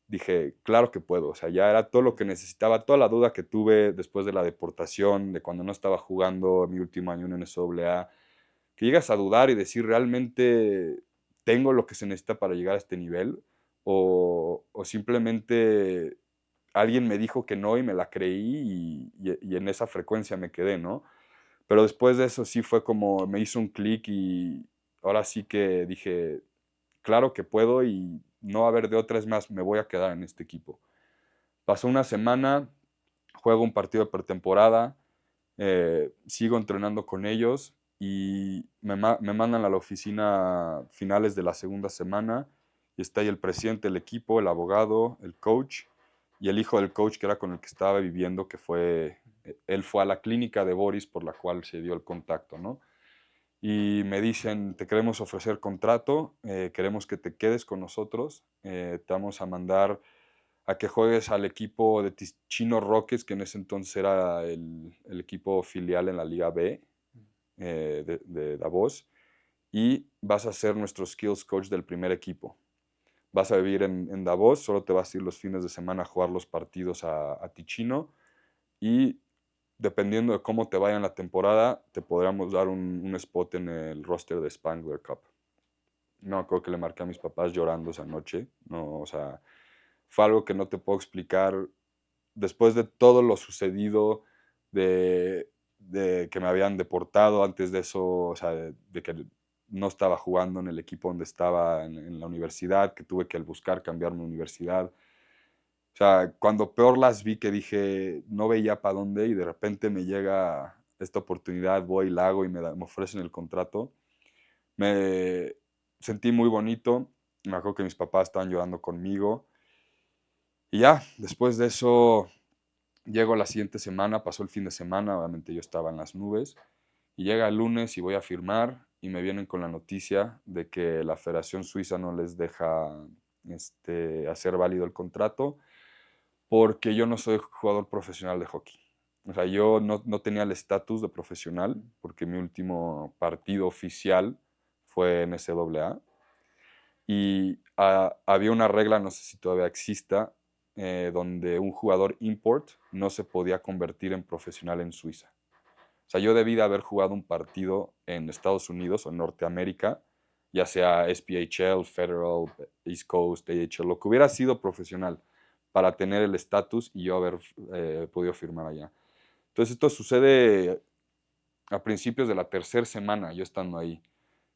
Dije, claro que puedo, o sea, ya era todo lo que necesitaba, toda la duda que tuve después de la deportación, de cuando no estaba jugando mi último año en NCAA, que llegas a dudar y decir, ¿realmente tengo lo que se necesita para llegar a este nivel? O simplemente alguien me dijo que no y me la creí y en esa frecuencia me quedé, ¿no? Pero después de eso sí fue como, me hizo un clic y ahora sí que dije, claro que puedo y no va a haber de otra, es más, me voy a quedar en este equipo. Pasó una semana, juego un partido de pretemporada, sigo entrenando con ellos y me mandan a la oficina a finales de la segunda semana y está ahí el presidente del equipo, el abogado, el coach y el hijo del coach que era con el que estaba viviendo, él fue a la clínica de Boris por la cual se dio el contacto, ¿no? Y me dicen, te queremos ofrecer contrato, queremos que te quedes con nosotros, te vamos a mandar a que juegues al equipo de Ticino Rockets, que en ese entonces era el equipo filial en la Liga B de Davos, y vas a ser nuestro skills coach del primer equipo. Vas a vivir en Davos, solo te vas a ir los fines de semana a jugar los partidos a Ticino y dependiendo de cómo te vaya en la temporada, te podríamos dar un spot en el roster de Spangler Cup. No, creo que le marqué a mis papás llorando esa noche. No, o sea, fue algo que no te puedo explicar. Después de todo lo sucedido, de que me habían deportado antes de eso, o sea, de que no estaba jugando en el equipo donde estaba en la universidad, que tuve que al buscar cambiarme de universidad. O sea, cuando peor las vi que dije, no veía para dónde y de repente me llega esta oportunidad, voy, la hago y me ofrecen el contrato. Me sentí muy bonito. Me acuerdo que mis papás estaban llorando conmigo. Y ya, después de eso, llego la siguiente semana, pasó el fin de semana, obviamente yo estaba en las nubes. Y llega el lunes y voy a firmar y me vienen con la noticia de que la Federación Suiza no les deja hacer válido el contrato porque yo no soy jugador profesional de hockey. O sea, yo no tenía el estatus de profesional porque mi último partido oficial fue en NCAA. Y había una regla, no sé si todavía exista, donde un jugador import no se podía convertir en profesional en Suiza. O sea, yo debí de haber jugado un partido en Estados Unidos o en Norteamérica, ya sea SPHL, Federal, East Coast, AHL, lo que hubiera sido profesional para tener el estatus y yo haber podido firmar allá. Entonces esto sucede a principios de la tercera semana, yo estando ahí.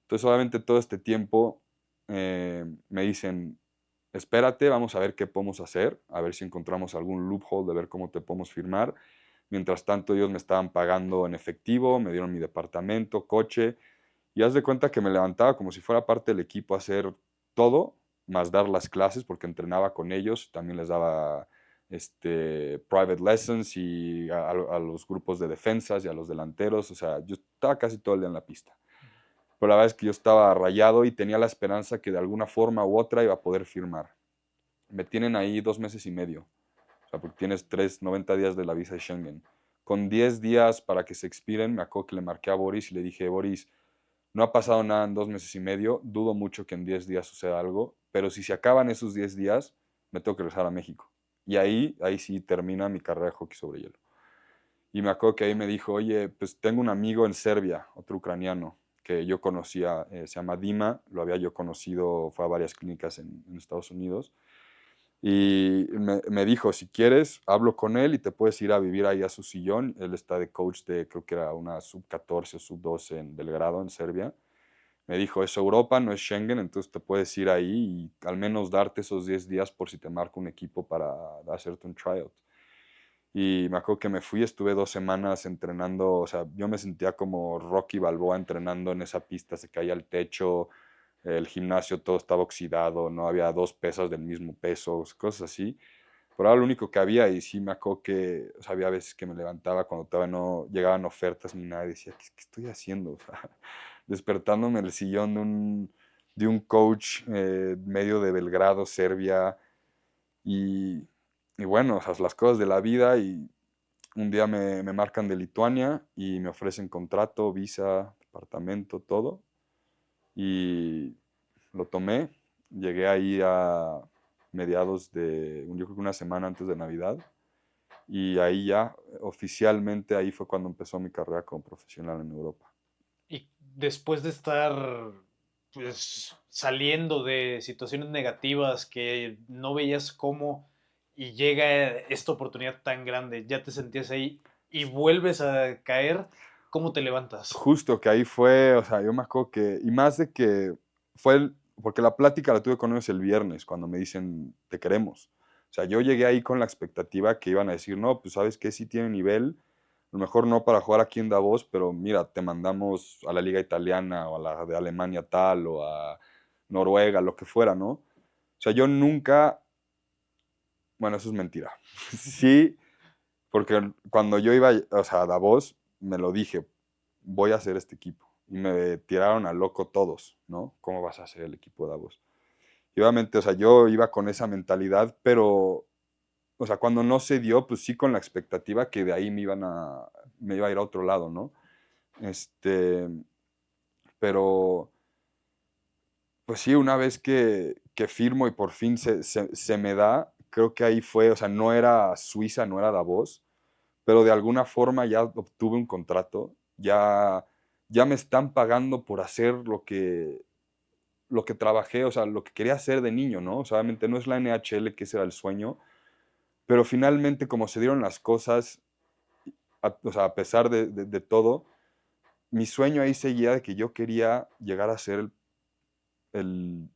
Entonces obviamente todo este tiempo me dicen, espérate, vamos a ver qué podemos hacer, a ver si encontramos algún loophole de ver cómo te podemos firmar. Mientras tanto ellos me estaban pagando en efectivo, me dieron mi departamento, coche, y haz de cuenta que me levantaba como si fuera parte del equipo a hacer todo más dar las clases, porque entrenaba con ellos, también les daba private lessons y a los grupos de defensas y a los delanteros, o sea, yo estaba casi todo el día en la pista. Pero la verdad es que yo estaba rayado y tenía la esperanza que de alguna forma u otra iba a poder firmar. Me tienen ahí 2 meses y medio, o sea, porque tienes 90 días de la visa de Schengen. Con 10 días para que se expiren, me acuerdo que le marqué a Boris y le dije, Boris, no ha pasado nada en 2 meses y medio, dudo mucho que en 10 días suceda algo, pero si se acaban esos 10 días, me tengo que regresar a México. Y ahí sí termina mi carrera de hockey sobre hielo. Y me acuerdo que ahí me dijo, oye, pues tengo un amigo en Serbia, otro ucraniano, que yo conocía, se llama Dima, lo había yo conocido, fue a varias clínicas en Estados Unidos. Y me dijo, si quieres, hablo con él y te puedes ir a vivir ahí a su sillón. Él está de coach de, creo que era una sub-14 o sub-12 en Belgrado, en Serbia. Me dijo, es Europa, no es Schengen, entonces te puedes ir ahí y al menos darte esos 10 días por si te marca un equipo para hacerte un tryout. Y me acuerdo que me fui, estuve 2 semanas entrenando, o sea, yo me sentía como Rocky Balboa entrenando en esa pista, se caía el techo, el gimnasio todo estaba oxidado, no había dos pesas del mismo peso, cosas así. Pero era lo único que había y sí me acuerdo que, o sea, había veces que me levantaba cuando todavía no llegaban ofertas ni nada y decía, ¿qué estoy haciendo? O sea, despertándome en el sillón de un coach medio de Belgrado, Serbia, y, y bueno, o sea, las cosas de la vida y un día me marcan de Lituania y me ofrecen contrato, visa, departamento, todo. Y lo tomé. Llegué ahí a mediados yo creo que una semana antes de Navidad. Y ahí ya, oficialmente, ahí fue cuando empezó mi carrera como profesional en Europa. Y después de estar pues saliendo de situaciones negativas que no veías cómo y llega esta oportunidad tan grande, ya te sentías ahí y vuelves a caer, ¿cómo te levantas? Justo que ahí fue, o sea, yo me acuerdo que, y más de que porque la plática la tuve con ellos el viernes, cuando me dicen, te queremos. O sea, yo llegué ahí con la expectativa que iban a decir, no, pues sabes que sí tiene nivel, a lo mejor no para jugar aquí en Davos, pero mira, te mandamos a la liga italiana o a la de Alemania tal o a Noruega, lo que fuera, ¿no? O sea, yo nunca, bueno, eso es mentira. Sí, porque cuando yo iba, o sea, a Davos, me lo dije, voy a hacer este equipo. Y me tiraron a loco todos, ¿no? ¿Cómo vas a hacer el equipo de Davos? Y obviamente, o sea, yo iba con esa mentalidad, pero, o sea, cuando no se dio, pues sí con la expectativa que de ahí me iba a ir a otro lado, ¿no? Este, pero, pues sí, una vez que firmo y por fin se me da, creo que ahí fue, o sea, no era Suiza, no era Davos, pero de alguna forma ya obtuve un contrato, ya me están pagando por hacer lo que trabajé, o sea, lo que quería hacer de niño, ¿no? O sea, obviamente no es la NHL, que ese era el sueño, pero finalmente como se dieron las cosas, o sea, a pesar de todo, mi sueño ahí seguía de que yo quería llegar a ser el,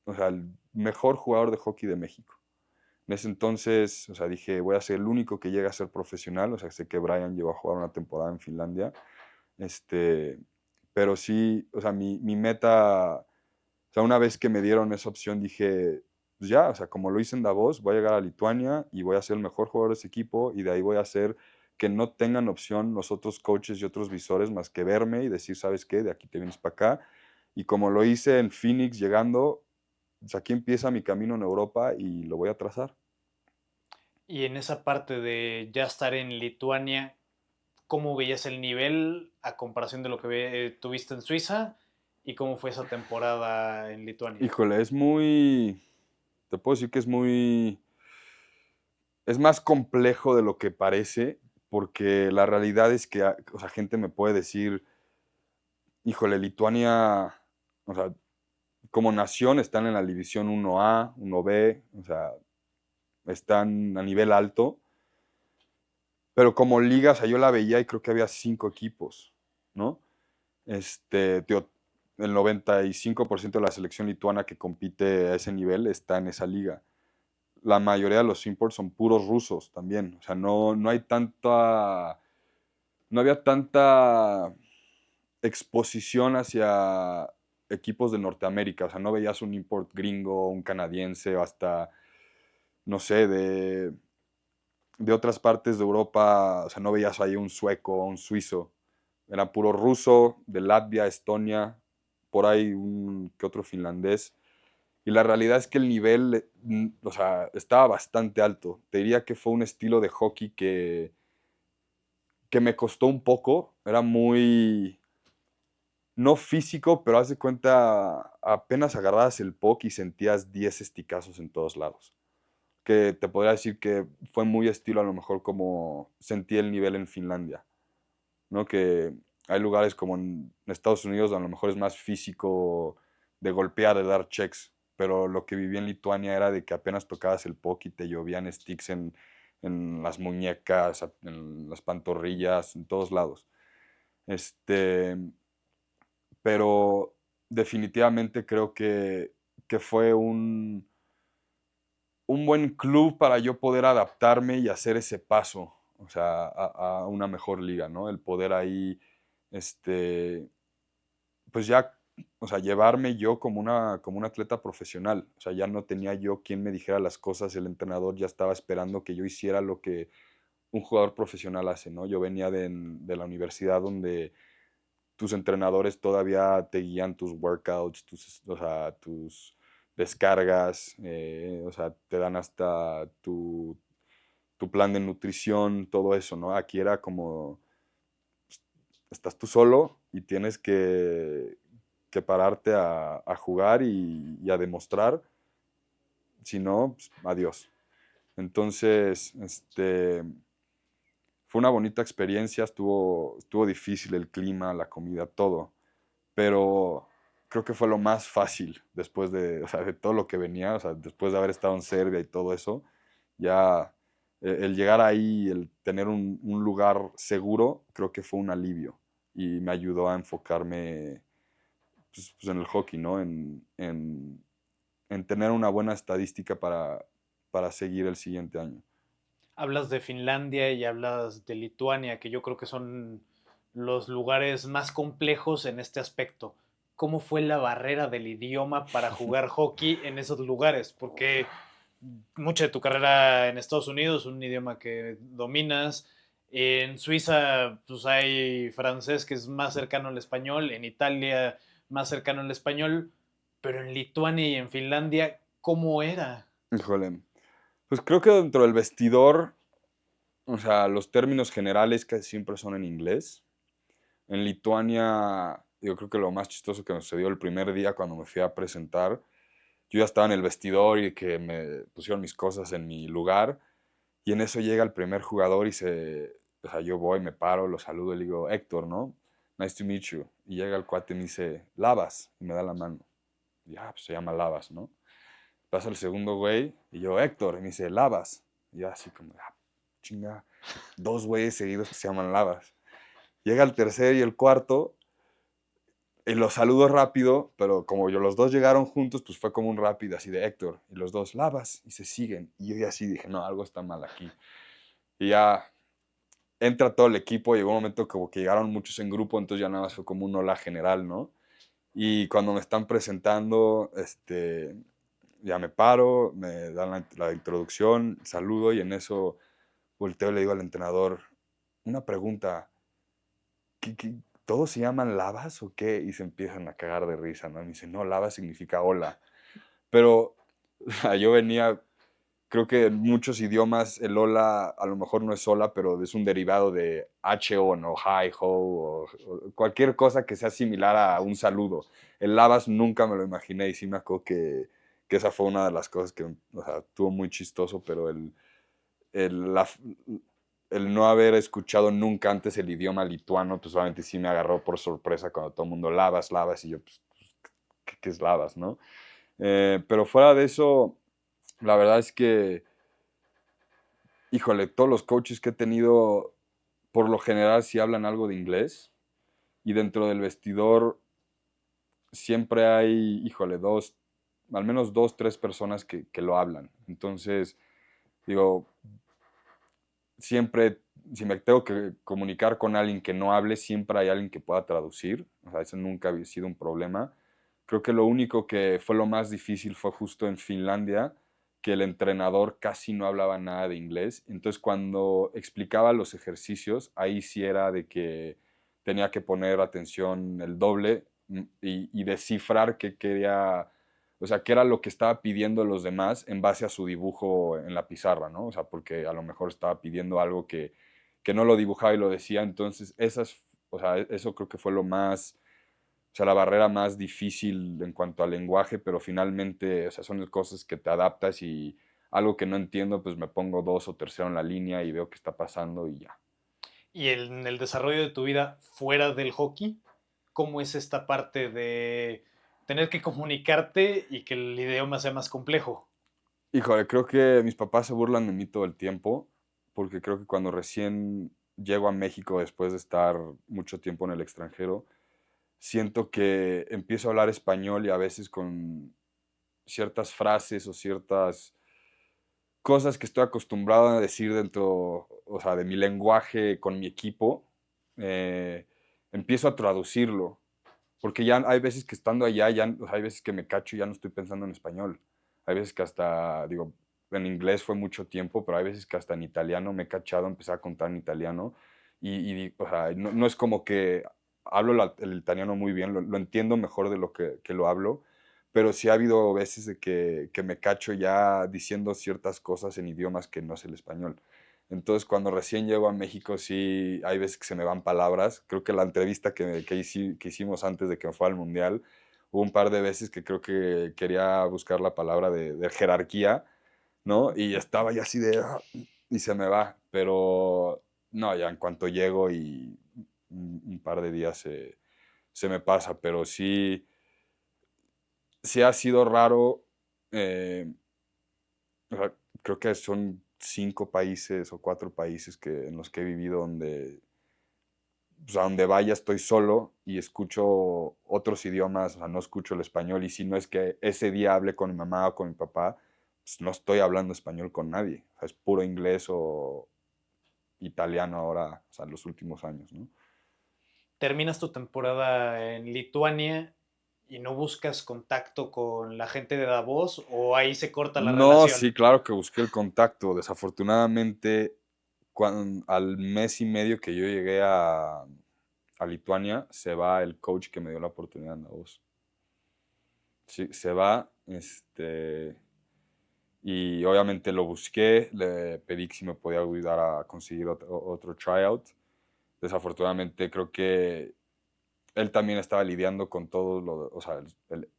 o sea, el mejor jugador de hockey de México. En ese entonces, o sea, dije, voy a ser el único que llegue a ser profesional, o sea, sé que Brian llegó a jugar una temporada en Finlandia, este, pero sí, o sea, mi meta, o sea, una vez que me dieron esa opción, dije, pues ya, o sea, como lo hice en Davos, voy a llegar a Lituania y voy a ser el mejor jugador de ese equipo y de ahí voy a hacer que no tengan opción los otros coaches y otros visores más que verme y decir, ¿sabes qué? De aquí te vienes para acá. Y como lo hice en Phoenix llegando, pues aquí empieza mi camino en Europa y lo voy a trazar. Y en esa parte de ya estar en Lituania, ¿cómo veías el nivel a comparación de lo que tuviste en Suiza? ¿Y cómo fue esa temporada en Lituania? Híjole, te puedo decir que es más complejo de lo que parece, porque la realidad es que, o sea, gente me puede decir, híjole, Lituania, o sea, como nación están en la división 1A, 1B, o sea, están a nivel alto, pero como liga, o sea, yo la veía y creo que había 5 equipos, ¿no? Tío, el 95% de la selección lituana que compite a ese nivel está en esa liga. La mayoría de los imports son puros rusos también. O sea, no hay no había tanta exposición hacia equipos de Norteamérica, o sea, no veías un import gringo, un canadiense, o hasta, no sé, de otras partes de Europa, o sea, no veías ahí un sueco, un suizo, era puro ruso, de Latvia, Estonia, por ahí un que otro finlandés. Y la realidad es que el nivel, o sea, estaba bastante alto. Te diría que fue un estilo de hockey que me costó un poco. Era muy, no físico, pero haz de cuenta, apenas agarrabas el puck y sentías 10 esticazos en todos lados. Que te podría decir que fue muy estilo a lo mejor como sentí el nivel en Finlandia, ¿no? Que hay lugares como en Estados Unidos donde a lo mejor es más físico de golpear, de dar checks, pero lo que viví en Lituania era de que apenas tocabas el puck y te llovían sticks en las muñecas, en las pantorrillas, en todos lados. Este, pero definitivamente creo que fue un buen club para yo poder adaptarme y hacer ese paso, o sea, a una mejor liga, ¿no? El poder ahí, este, pues ya, o sea, llevarme yo como un atleta profesional. O sea, ya no tenía yo quien me dijera las cosas, el entrenador ya estaba esperando que yo hiciera lo que un jugador profesional hace, ¿no? Yo venía de la universidad donde tus entrenadores todavía te guían tus workouts, o sea, tus descargas, o sea, te dan hasta tu plan de nutrición, todo eso, ¿no? Aquí era como, estás tú solo y tienes que pararte a jugar y a demostrar, si no, pues, adiós. Entonces, fue una bonita experiencia, estuvo difícil el clima, la comida, todo, pero creo que fue lo más fácil después de, o sea, de todo lo que venía, o sea, después de haber estado en Serbia y todo eso, ya el llegar ahí, el tener un lugar seguro, creo que fue un alivio y me ayudó a enfocarme pues, en el hockey, ¿no? En tener una buena estadística para seguir el siguiente año. Hablas de Finlandia y hablas de Lituania, que yo creo que son los lugares más complejos en este aspecto. ¿Cómo fue la barrera del idioma para jugar hockey en esos lugares? Porque mucha de tu carrera en Estados Unidos, un idioma que dominas. En Suiza, pues hay francés que es más cercano al español. En Italia, más cercano al español. Pero en Lituania y en Finlandia, ¿cómo era? Híjole, pues creo que dentro del vestidor, o sea, los términos generales casi siempre son en inglés. En Lituania, yo creo que lo más chistoso que me sucedió el primer día cuando me fui a presentar, yo ya estaba en el vestidor y que me pusieron mis cosas en mi lugar y en eso llega el primer jugador o sea, yo voy, me paro, lo saludo y le digo, Héctor, ¿no? Nice to meet you. Y llega el cuate y me dice, Lavas, y me da la mano. Y pues se llama Lavas, ¿no? Pasa el segundo güey y yo, Héctor, y me dice, Lavas. Y yo así como, chinga, dos güeyes seguidos que se llaman Lavas. Llega el tercer y el cuarto y los saludo rápido, pero como los dos llegaron juntos, pues fue como un rápido así de Héctor. Y los dos, Lavas, y se siguen. Y yo ya así dije, no, algo está mal aquí. Y ya entra todo el equipo, llegó un momento como que llegaron muchos en grupo, entonces ya nada más fue como un hola general, ¿no? Y cuando me están presentando, ya me paro, me dan la introducción, saludo y en eso volteo y le digo al entrenador, una pregunta, ¿qué, todos se llaman Lavas o qué? Y se empiezan a cagar de risa, ¿no? Y me dicen, no, Lavas significa hola. Pero yo venía, creo que en muchos idiomas el hola a lo mejor no es hola, pero es un derivado de HO, ¿no? Hi, ho, o cualquier cosa que sea similar a un saludo. El Lavas nunca me lo imaginé y sí me acuerdo que esa fue una de las cosas que, o sea, estuvo muy chistoso, pero el, la- el no haber escuchado nunca antes el idioma lituano, pues obviamente sí me agarró por sorpresa cuando todo el mundo lavas, lavas, y yo, pues, ¿qué es lavas, no? Pero fuera de eso, la verdad es que, híjole, todos los coaches que he tenido, por lo general, sí hablan algo de inglés, y dentro del vestidor siempre hay, híjole, al menos dos, tres personas que lo hablan. Entonces, digo, siempre, si me tengo que comunicar con alguien que no hable, siempre hay alguien que pueda traducir. O sea, eso nunca ha sido un problema. Creo que lo único que fue lo más difícil fue justo en Finlandia, que el entrenador casi no hablaba nada de inglés. Entonces, cuando explicaba los ejercicios, ahí sí era de que tenía que poner atención el doble y descifrar qué quería, o sea, qué era lo que estaba pidiendo los demás en base a su dibujo en la pizarra, ¿no? O sea, porque a lo mejor estaba pidiendo algo que no lo dibujaba y lo decía. Entonces, o sea, eso creo que fue lo más, o sea, la barrera más difícil en cuanto al lenguaje, pero finalmente, o sea, son cosas que te adaptas y algo que no entiendo, pues me pongo dos o tercero en la línea y veo qué está pasando y ya. Y en el desarrollo de tu vida fuera del hockey, ¿cómo es esta parte de tener que comunicarte y que el idioma sea más complejo? Híjole, creo que mis papás se burlan de mí todo el tiempo, porque creo que cuando recién llego a México después de estar mucho tiempo en el extranjero, siento que empiezo a hablar español y a veces con ciertas frases o ciertas cosas que estoy acostumbrado a decir dentro, o sea, de mi lenguaje con mi equipo, eh, empiezo a traducirlo, porque ya hay veces que estando allá, ya, o sea, hay veces que me cacho y ya no estoy pensando en español. Hay veces que hasta, digo, en inglés fue mucho tiempo, pero hay veces que hasta en italiano me he cachado, empecé a contar en italiano o sea, no es como que hablo el italiano muy bien, lo entiendo mejor de lo que lo hablo, pero sí ha habido veces de que me cacho ya diciendo ciertas cosas en idiomas que no es el español. Entonces, cuando recién llego a México, sí, hay veces que se me van palabras. Creo que la entrevista que hicimos antes de que me fuera al Mundial, hubo un par de veces que creo que quería buscar la palabra de jerarquía, ¿no? Y estaba ya así de... y se me va. Pero no, ya en cuanto llego y un par de días se me pasa. Pero sí, sí ha sido raro. eh, o sea, creo que son 5 países o 4 países en los que he vivido donde, pues, a donde vaya estoy solo y escucho otros idiomas, o sea, no escucho el español. Y si no es que ese día hable con mi mamá o con mi papá, pues no estoy hablando español con nadie. O sea, es puro inglés o italiano ahora, o sea, en los últimos años, ¿no? Terminas tu temporada en Lituania y no buscas contacto con la gente de Davos o ahí se corta la No, sí, relación. claro que busqué el contacto. Desafortunadamente, al mes y medio que yo llegué a Lituania, se va el coach que me dio la oportunidad en Davos. Sí, se va, y obviamente lo busqué, le pedí que si me podía ayudar a conseguir otro tryout. Desafortunadamente creo que él también estaba lidiando con todo o sea,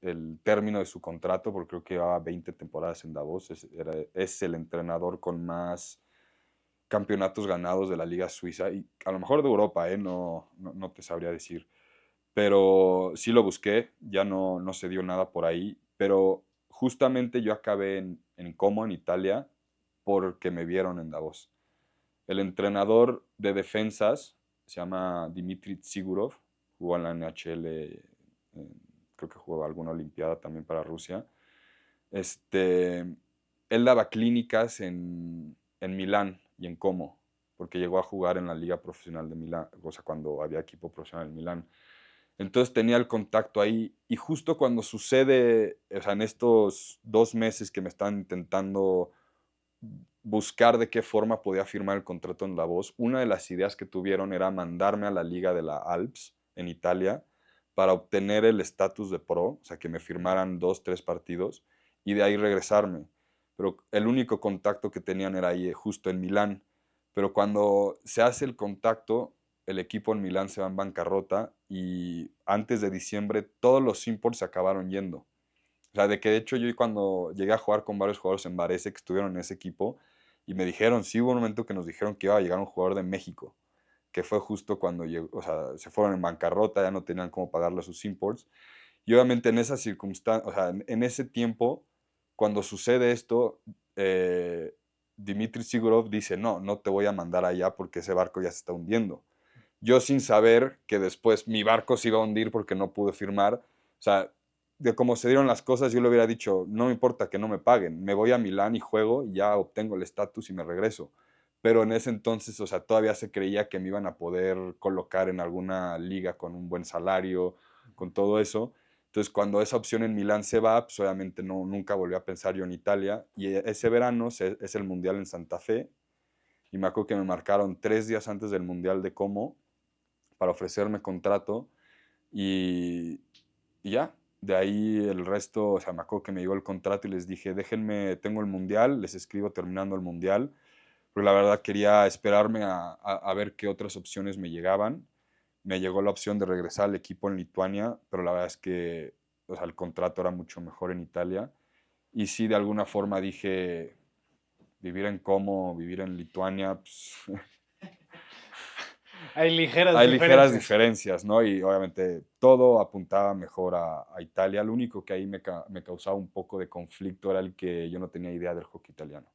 el término de su contrato, porque creo que llevaba 20 temporadas en Davos. Es el entrenador con más campeonatos ganados de la Liga Suiza y a lo mejor de Europa, no te sabría decir. Pero sí lo busqué, ya no se dio nada por ahí, pero justamente yo acabé en Como, en Italia, porque me vieron en Davos. El entrenador de defensas se llama Dimitri Tsigurov, jugó en la NHL, creo que jugó alguna Olimpiada también para Rusia. Este, Él daba clínicas en Milán y en Como, porque llegó a jugar en la Liga Profesional de Milán, o sea, cuando había equipo profesional en Milán. Entonces tenía el contacto ahí y justo cuando sucede, o sea, en estos 2 meses que me están intentando buscar de qué forma podía firmar el contrato en Davos, una de las ideas que tuvieron era mandarme a la Liga de la Alps en Italia para obtener el estatus de pro, o sea, que me firmaran 2, 3 partidos y de ahí regresarme. Pero el único contacto que tenían era ahí, justo en Milán. Pero cuando se hace el contacto, el equipo en Milán se va en bancarrota y antes de diciembre todos los imports se acabaron yendo. O sea, de que de hecho yo cuando llegué a jugar con varios jugadores en Varese que estuvieron en ese equipo y me dijeron, sí hubo un momento que nos dijeron que iba a llegar un jugador de México, que fue justo cuando llegó, o sea, se fueron en bancarrota, ya no tenían cómo pagarle sus imports. Y obviamente en esa circunstancia, o sea, en ese tiempo, cuando sucede esto, Dmitry Sigurov dice, no te voy a mandar allá porque ese barco ya se está hundiendo. Yo sin saber que después mi barco se iba a hundir porque no pude firmar, o sea, de cómo se dieron las cosas, yo le hubiera dicho, no me importa que no me paguen, me voy a Milán y juego y ya obtengo el estatus y me regreso. Pero en ese entonces, o sea, todavía se creía que me iban a poder colocar en alguna liga con un buen salario, con todo eso. Entonces, cuando esa opción en Milán se va, pues obviamente nunca volví a pensar yo en Italia. Y ese verano es el Mundial en Santa Fe. Y me acuerdo que me marcaron 3 días antes del Mundial de Como para ofrecerme contrato. Y, y ya, de ahí el resto, o sea, me acuerdo que me llegó el contrato y les dije, déjenme, tengo el Mundial, les escribo terminando el Mundial. Porque la verdad quería esperarme a ver qué otras opciones me llegaban. Me llegó la opción de regresar al equipo en Lituania, pero la verdad es que, o sea, el contrato era mucho mejor en Italia. Y sí, de alguna forma dije, vivir en Como, vivir en Lituania, pues, Hay ligeras hay ligeras diferencias. diferencias, ¿no? Y obviamente todo apuntaba mejor a Italia. Lo único que ahí me causaba un poco de conflicto era el que yo no tenía idea del hockey italiano.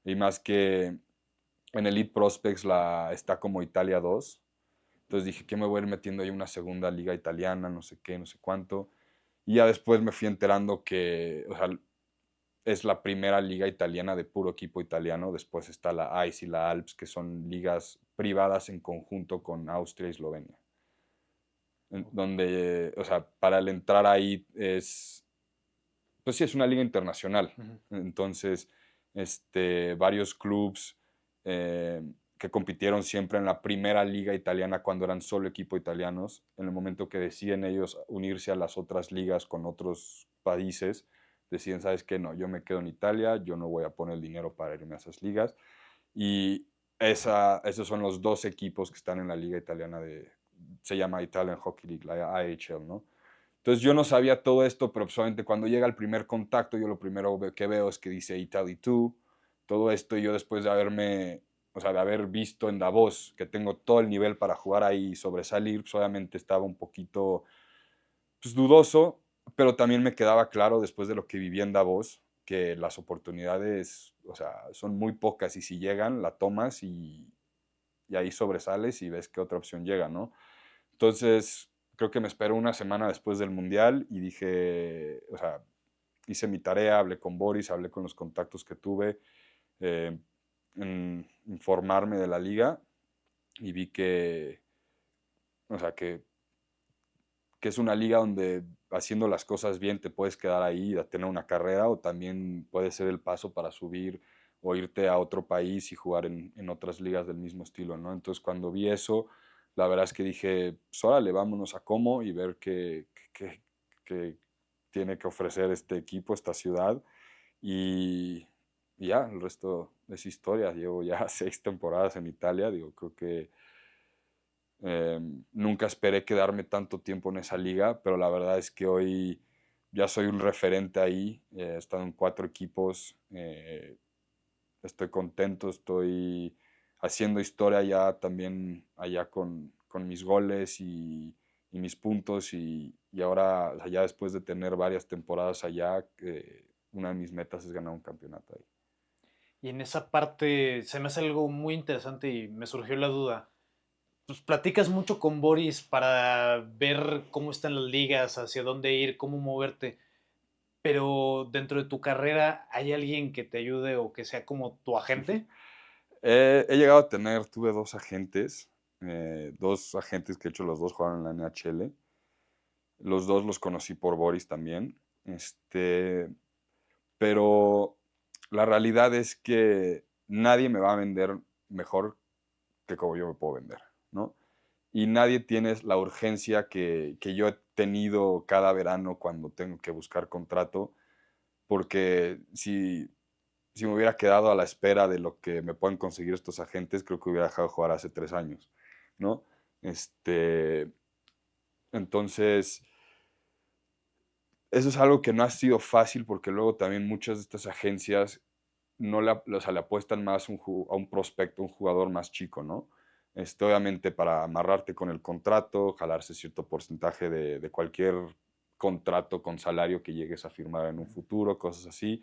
Y más que en Elite Prospects está como Italia 2. Entonces dije, ¿qué me voy a ir metiendo ahí una segunda liga italiana? No sé qué, no sé cuánto. Y ya después me fui enterando que, o sea, es la primera liga italiana de puro equipo italiano. Después está la ICE y la Alps, que son ligas privadas en conjunto con Austria y Eslovenia. Donde, o sea, para el entrar ahí pues sí, es una liga internacional. Entonces, varios clubs que compitieron siempre en la primera liga italiana cuando eran solo equipo italianos, en el momento que deciden ellos unirse a las otras ligas con otros países, deciden, ¿sabes qué? No, yo me quedo en Italia, yo no voy a poner el dinero para irme a esas ligas. Y esos son los dos equipos que están en la liga italiana se llama Italian Hockey League, la AHL, ¿no? Entonces yo no sabía todo esto, pero solamente cuando llega el primer contacto, yo lo primero que veo es que dice Italy 2, todo esto, y yo después de haberme, o sea, de haber visto en Davos que tengo todo el nivel para jugar ahí y sobresalir, pues obviamente estaba un poquito pues, dudoso, pero también me quedaba claro después de lo que viví en Davos, que las oportunidades, o sea, son muy pocas y si llegan, la tomas y ahí sobresales y ves qué otra opción llega, ¿no? Entonces, creo que me esperó una semana después del Mundial y dije, o sea, hice mi tarea, hablé con Boris, hablé con los contactos que tuve, eh, en informarme de la liga y vi que, o sea, que es una liga donde haciendo las cosas bien te puedes quedar ahí a tener una carrera o también puede ser el paso para subir o irte a otro país y jugar en otras ligas del mismo estilo, ¿no? Entonces cuando vi eso, la verdad es que dije, pues órale, vámonos a Como y ver qué tiene que ofrecer este equipo, esta ciudad. Y, y ya, el resto es historia. Llevo ya 6 temporadas en Italia, digo, creo que nunca esperé quedarme tanto tiempo en esa liga, pero la verdad es que hoy ya soy un referente ahí. He estado en 4 equipos, estoy contento, estoy haciendo historia ya también allá con mis goles y mis puntos y ahora, o sea, ya después de tener varias temporadas allá, una de mis metas es ganar un campeonato ahí. Y en esa parte se me hace algo muy interesante y me surgió la duda. Pues platicas mucho con Boris para ver cómo están las ligas, hacia dónde ir, cómo moverte, pero dentro de tu carrera, ¿hay alguien que te ayude o que sea como tu agente? He llegado a tuve 2 agentes, 2 agentes que de hecho los dos jugaron en la NHL. Los dos los conocí por Boris también. Pero la realidad es que nadie me va a vender mejor que como yo me puedo vender, ¿no? Y nadie tiene la urgencia que yo he tenido cada verano cuando tengo que buscar contrato, porque si me hubiera quedado a la espera de lo que me pueden conseguir estos agentes, creo que hubiera dejado de jugar hace 3 años, ¿no? Entonces, eso es algo que no ha sido fácil porque luego también muchas de estas agencias no o sea, le apuestan más a un prospecto, un jugador más chico, ¿no? Obviamente para amarrarte con el contrato, jalarse cierto porcentaje de cualquier contrato con salario que llegues a firmar en un futuro, cosas así.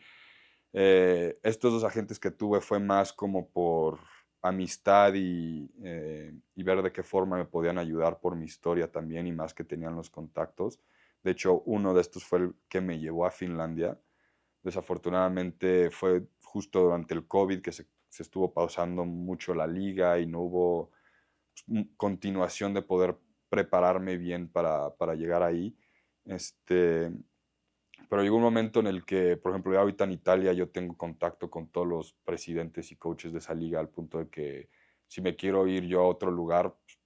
Estos 2 agentes que tuve fue más como por amistad y ver de qué forma me podían ayudar por mi historia también y más que tenían los contactos. De hecho, uno de estos fue el que me llevó a Finlandia. Desafortunadamente fue justo durante el COVID que se estuvo pausando mucho la liga y no hubo continuación de poder prepararme bien para llegar ahí. Este, pero llegó un momento en el que, por ejemplo, ya ahorita en Italia yo tengo contacto con todos los presidentes y coaches de esa liga al punto de que si me quiero ir yo a otro lugar, pues,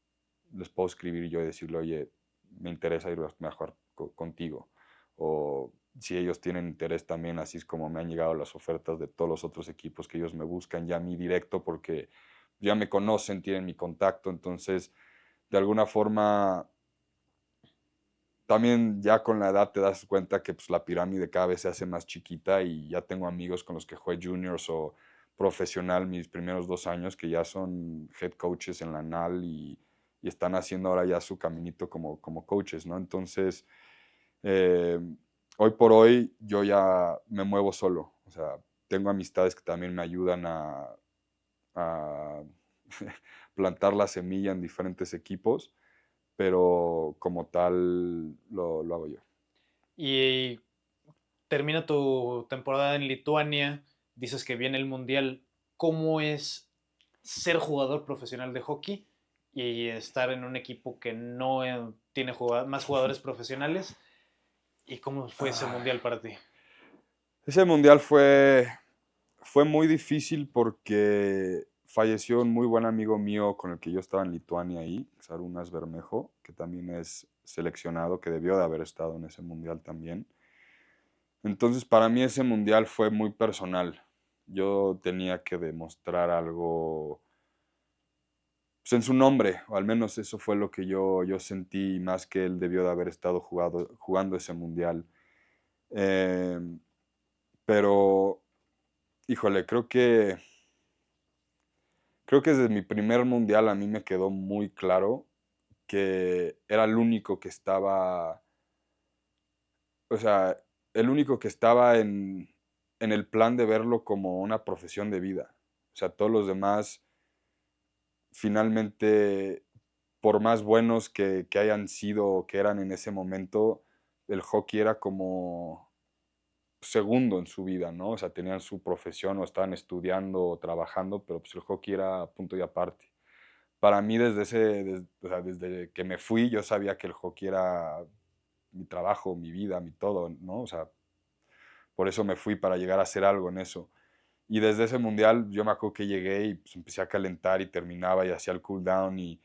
les puedo escribir yo y decirle, oye, me interesa ir a jugar contigo. O si ellos tienen interés también, así es como me han llegado las ofertas de todos los otros equipos que ellos me buscan ya a mí directo porque ya me conocen, tienen mi contacto, entonces de alguna forma también ya con la edad te das cuenta que pues, la pirámide cada vez se hace más chiquita y ya tengo amigos con los que jugué juniors o profesional mis primeros 2 años que ya son head coaches en la NAL y están haciendo ahora ya su caminito como coaches, ¿no? Entonces, eh, hoy por hoy yo ya me muevo solo, o sea, tengo amistades que también me ayudan a plantar la semilla en diferentes equipos, pero como tal lo hago yo. Y termina tu temporada en Lituania, dices que viene el Mundial. ¿Cómo es ser jugador profesional de hockey y estar en un equipo que no tiene más jugadores profesionales? ¿Y cómo fue ese Mundial para ti? Ese mundial fue muy difícil porque falleció un muy buen amigo mío con el que yo estaba en Lituania ahí, Šarūnas Bermejo, que también es seleccionado, que debió de haber estado en ese mundial también. Entonces, para mí ese mundial fue muy personal. Yo tenía que demostrar algo pues, en su nombre, o al menos eso fue lo que yo sentí, más que él debió de haber estado jugando ese mundial. Eh, pero, híjole, creo que desde mi primer mundial a mí me quedó muy claro que era el único que estaba, o sea, el único que estaba en el plan de verlo como una profesión de vida. O sea, todos los demás, finalmente, por más buenos que hayan sido o que eran en ese momento, el hockey era como segundo en su vida, ¿no? O sea, tenían su profesión o estaban estudiando o trabajando, pero pues el hockey era punto y aparte. Para mí, o sea, desde que me fui, yo sabía que el hockey era mi trabajo, mi vida, mi todo, ¿no? O sea, por eso me fui para llegar a hacer algo en eso. Y desde ese mundial yo me acuerdo que llegué y pues, empecé a calentar y terminaba y hacía el cool down y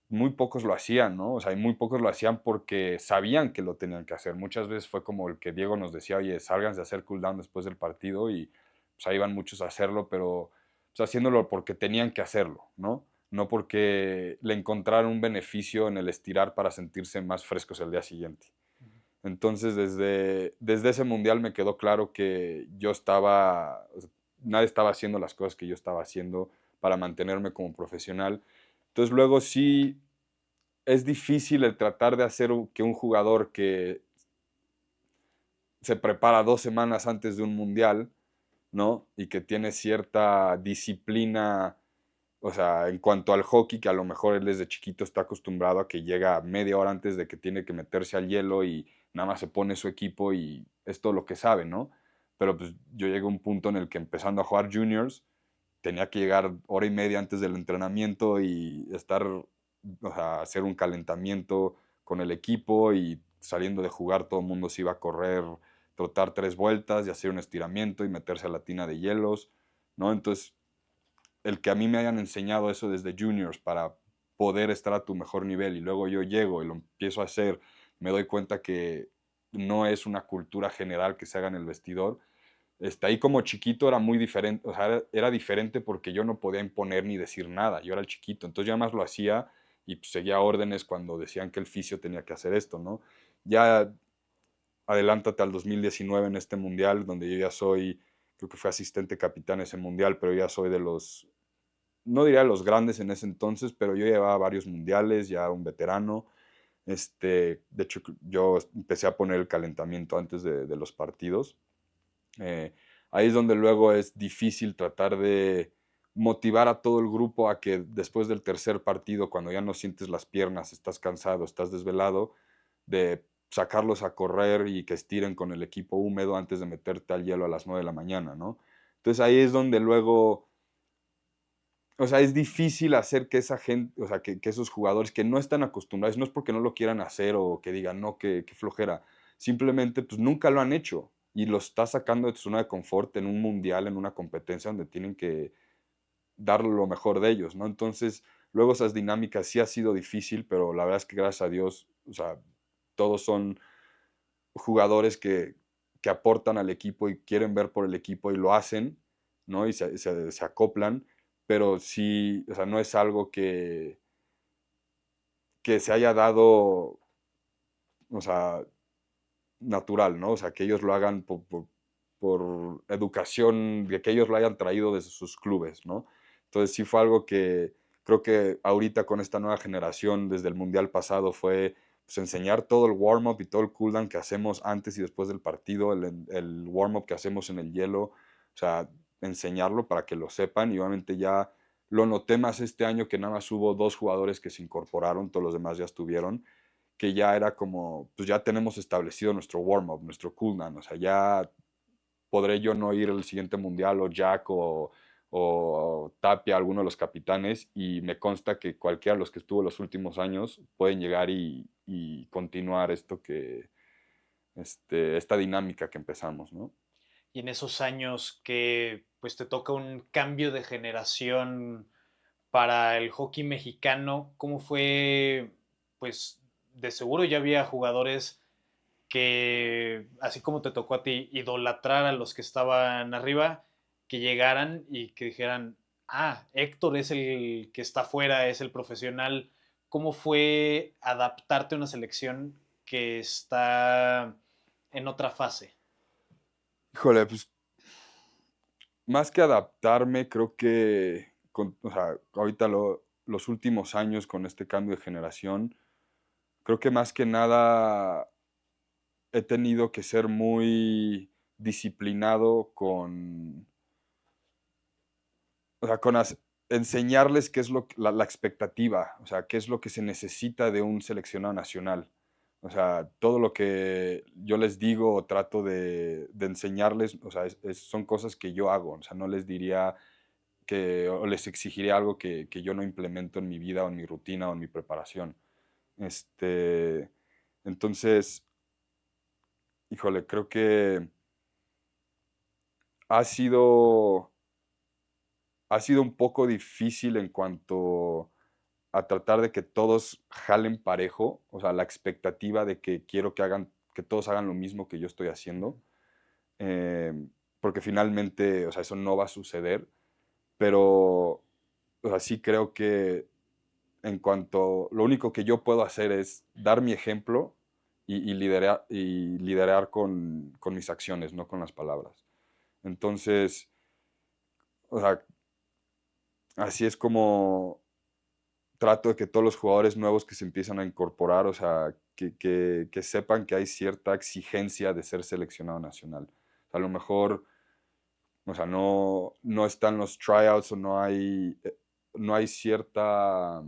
muy pocos lo hacían, ¿no? O sea, y muy pocos lo hacían porque sabían que lo tenían que hacer. Muchas veces fue como el que Diego nos decía, oye, sálganse a hacer cool down después del partido y pues ahí iban muchos a hacerlo, pero pues, haciéndolo porque tenían que hacerlo, ¿no? No porque le encontraron un beneficio en el estirar para sentirse más frescos el día siguiente. Entonces, desde ese mundial me quedó claro que yo estaba, o sea, nadie estaba haciendo las cosas que yo estaba haciendo para mantenerme como profesional. Entonces, luego sí es difícil el tratar de hacer que un jugador que se prepara 2 semanas antes de un mundial, ¿no? Y que tiene cierta disciplina, o sea, en cuanto al hockey, que a lo mejor él desde chiquito está acostumbrado a que llega media hora antes de que tiene que meterse al hielo y nada más se pone su equipo y es todo lo que sabe, ¿no? Pero pues yo llegué a un punto en el que empezando a jugar juniors, tenía que llegar hora y media antes del entrenamiento y estar, o sea, hacer un calentamiento con el equipo y saliendo de jugar todo el mundo se iba a correr, trotar 3 vueltas y hacer un estiramiento y meterse a la tina de hielos, ¿no? Entonces, el que a mí me hayan enseñado eso desde juniors para poder estar a tu mejor nivel y luego yo llego y lo empiezo a hacer, me doy cuenta que no es una cultura general que se haga en el vestidor. Ahí como chiquito era muy diferente, o sea, era diferente porque yo no podía imponer ni decir nada, yo era el chiquito, entonces yo más lo hacía y pues, seguía órdenes cuando decían que el fisio tenía que hacer esto, ¿no? Ya adelántate al 2019 en este mundial, donde yo ya soy, creo que fui asistente capitán ese mundial, pero ya soy de los, no diría los grandes en ese entonces, pero yo llevaba varios mundiales, ya un veterano. De hecho, yo empecé a poner el calentamiento antes de los partidos. Eh, Ahí es donde luego es difícil tratar de motivar a todo el grupo a que después del tercer partido, cuando ya no sientes las piernas, estás cansado, estás desvelado, de sacarlos a correr y que estiren con el equipo húmedo antes de meterte al hielo a las 9 de la mañana, ¿no? Entonces ahí es donde luego o sea, es difícil hacer que esa gente, o sea, que esos jugadores que no están acostumbrados, no es porque no lo quieran hacer o que digan, no, qué flojera, simplemente pues nunca lo han hecho y lo está sacando de su zona de confort en un mundial, en una competencia donde tienen que dar lo mejor de ellos, ¿no? Entonces, luego esas dinámicas sí ha sido difícil, pero la verdad es que gracias a Dios, o sea, todos son jugadores que aportan al equipo y quieren ver por el equipo y lo hacen, ¿no? Y se acoplan, pero sí, o sea, no es algo que se haya dado, o sea, natural, ¿no? O sea, que ellos lo hagan por educación, de que ellos lo hayan traído desde sus clubes, ¿no? Entonces sí fue algo que creo que ahorita con esta nueva generación, desde el Mundial pasado, fue pues, enseñar todo el warm-up y todo el cooldown que hacemos antes y después del partido, el warm-up que hacemos en el hielo, o sea, enseñarlo para que lo sepan y obviamente ya lo noté más este año que nada más hubo 2 jugadores que se incorporaron, todos los demás ya estuvieron, que ya era como, pues ya tenemos establecido nuestro warm-up, nuestro cooldown, o sea, ya podré yo no ir al siguiente mundial o Jack o Tapia, alguno de los capitanes, y me consta que cualquiera de los que estuvo los últimos años pueden llegar y continuar esta dinámica que empezamos, ¿no? Y en esos años que pues te toca un cambio de generación para el hockey mexicano, ¿cómo fue? Pues de seguro ya había jugadores que, así como te tocó a ti, idolatrar a los que estaban arriba, que llegaran y que dijeran, ah, Héctor es el que está afuera, es el profesional. ¿Cómo fue adaptarte a una selección que está en otra fase? Híjole, pues más que adaptarme, creo que, o sea, ahorita los últimos años con este cambio de generación, creo que más que nada he tenido que ser muy disciplinado o sea, enseñarles qué es la expectativa, o sea, qué es lo que se necesita de un seleccionado nacional. O sea, todo lo que yo les digo o trato de enseñarles, o sea, son cosas que yo hago. O sea, no les diría o les exigiría algo que yo no implemento en mi vida o en mi rutina o en mi preparación. Este, entonces, híjole, creo que ha sido, ha sido un poco difícil en cuanto a tratar de que todos jalen parejo, o sea, la expectativa de que quiero que todos hagan lo mismo que yo estoy haciendo, eh, porque finalmente, o sea, eso no va a suceder, pero, o sea, sí creo que lo único que yo puedo hacer es dar mi ejemplo y liderar con mis acciones, no con las palabras. Entonces, o sea, así es como trato de que todos los jugadores nuevos que se empiezan a incorporar, o sea, que sepan que hay cierta exigencia de ser seleccionado nacional. O sea, a lo mejor, o sea, no están los tryouts o no hay cierta,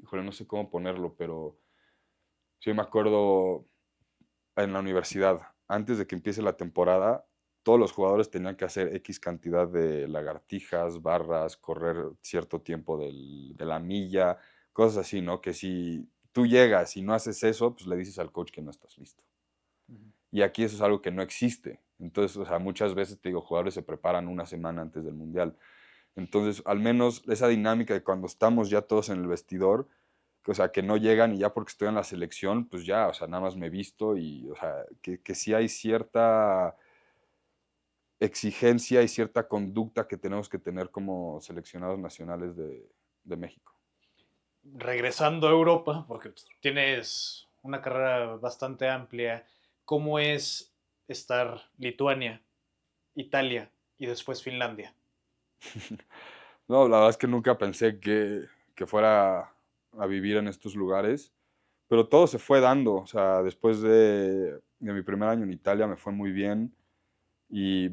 híjole, no sé cómo ponerlo, pero sí me acuerdo en la universidad, antes de que empiece la temporada, todos los jugadores tenían que hacer X cantidad de lagartijas, barras, correr cierto tiempo de la milla, cosas así, ¿no? Que si tú llegas y no haces eso, pues le dices al coach que no estás listo. Y aquí eso es algo que no existe. Entonces, o sea, muchas veces te digo, jugadores se preparan una semana antes del mundial. Entonces, al menos esa dinámica de cuando estamos ya todos en el vestidor, o sea, que no llegan y ya porque estoy en la selección, pues ya, o sea, nada más me he visto y, o sea, que sí hay cierta exigencia y cierta conducta que tenemos que tener como seleccionados nacionales de México. Regresando a Europa, porque pues, tienes una carrera bastante amplia, ¿cómo es estar Lituania, Italia y después Finlandia? No, la verdad es que nunca pensé que fuera a vivir en estos lugares, pero todo se fue dando, o sea, después de mi primer año en Italia me fue muy bien y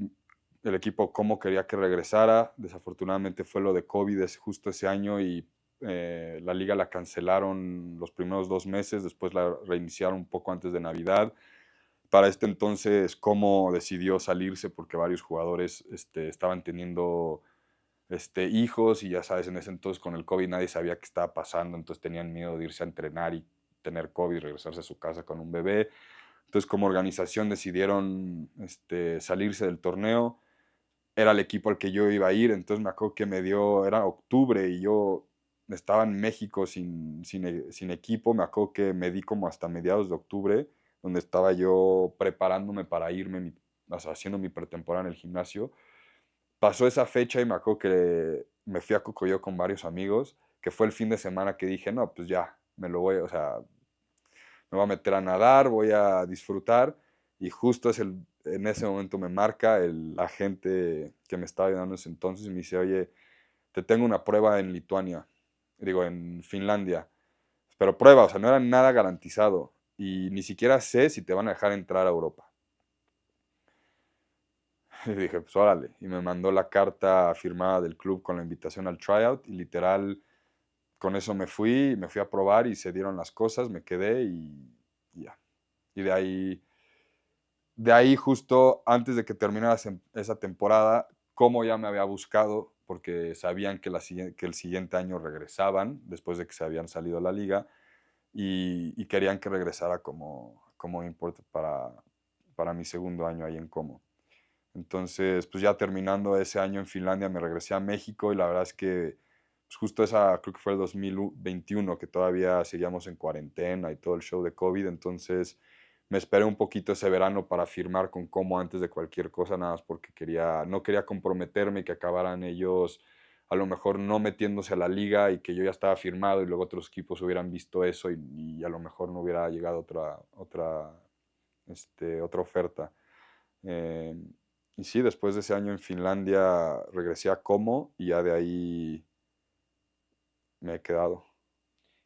el equipo como quería que regresara. Desafortunadamente fue lo de COVID justo ese año y la liga la cancelaron los primeros 2 meses, después la reiniciaron un poco antes de Navidad. Para este entonces, Como decidió salirse porque varios jugadores estaban teniendo hijos y ya sabes, en ese entonces con el COVID nadie sabía qué estaba pasando, entonces tenían miedo de irse a entrenar y tener COVID y regresarse a su casa con un bebé. Entonces como organización decidieron salirse del torneo. Era el equipo al que yo iba a ir, entonces me acuerdo que era octubre y yo estaba en México sin equipo, me acuerdo que me di como hasta mediados de octubre, donde estaba yo preparándome para irme, o sea, haciendo mi pretemporada en el gimnasio. Pasó esa fecha y me acuerdo que me fui a Cocoyo con varios amigos, que fue el fin de semana que dije, no, pues ya, me lo voy, o sea, me voy a meter a nadar, voy a disfrutar. Y justo en ese momento me marca el agente que me estaba ayudando en ese entonces y me dice, oye, te tengo una prueba en Lituania, digo, en Finlandia. Pero prueba, o sea, no era nada garantizado. Y ni siquiera sé si te van a dejar entrar a Europa. Y dije, pues órale. Y me mandó la carta firmada del club con la invitación al tryout. Y literal, con eso me fui a probar y se dieron las cosas, me quedé y ya. Y de ahí justo antes de que terminara esa temporada, como ya me había buscado, porque sabían que, que el siguiente año regresaban, después de que se habían salido a la liga, y querían que regresara como import para mi segundo año ahí en Como. Entonces, pues ya terminando ese año en Finlandia, me regresé a México y la verdad es que pues justo creo que fue el 2021, que todavía seguíamos en cuarentena y todo el show de COVID, entonces me esperé un poquito ese verano para firmar con Como antes de cualquier cosa, nada más porque no quería comprometerme y que acabaran ellos a lo mejor no metiéndose a la liga y que yo ya estaba firmado y luego otros equipos hubieran visto eso y a lo mejor no hubiera llegado otra oferta. Eh, y sí, después de ese año en Finlandia regresé a Como y ya de ahí me he quedado.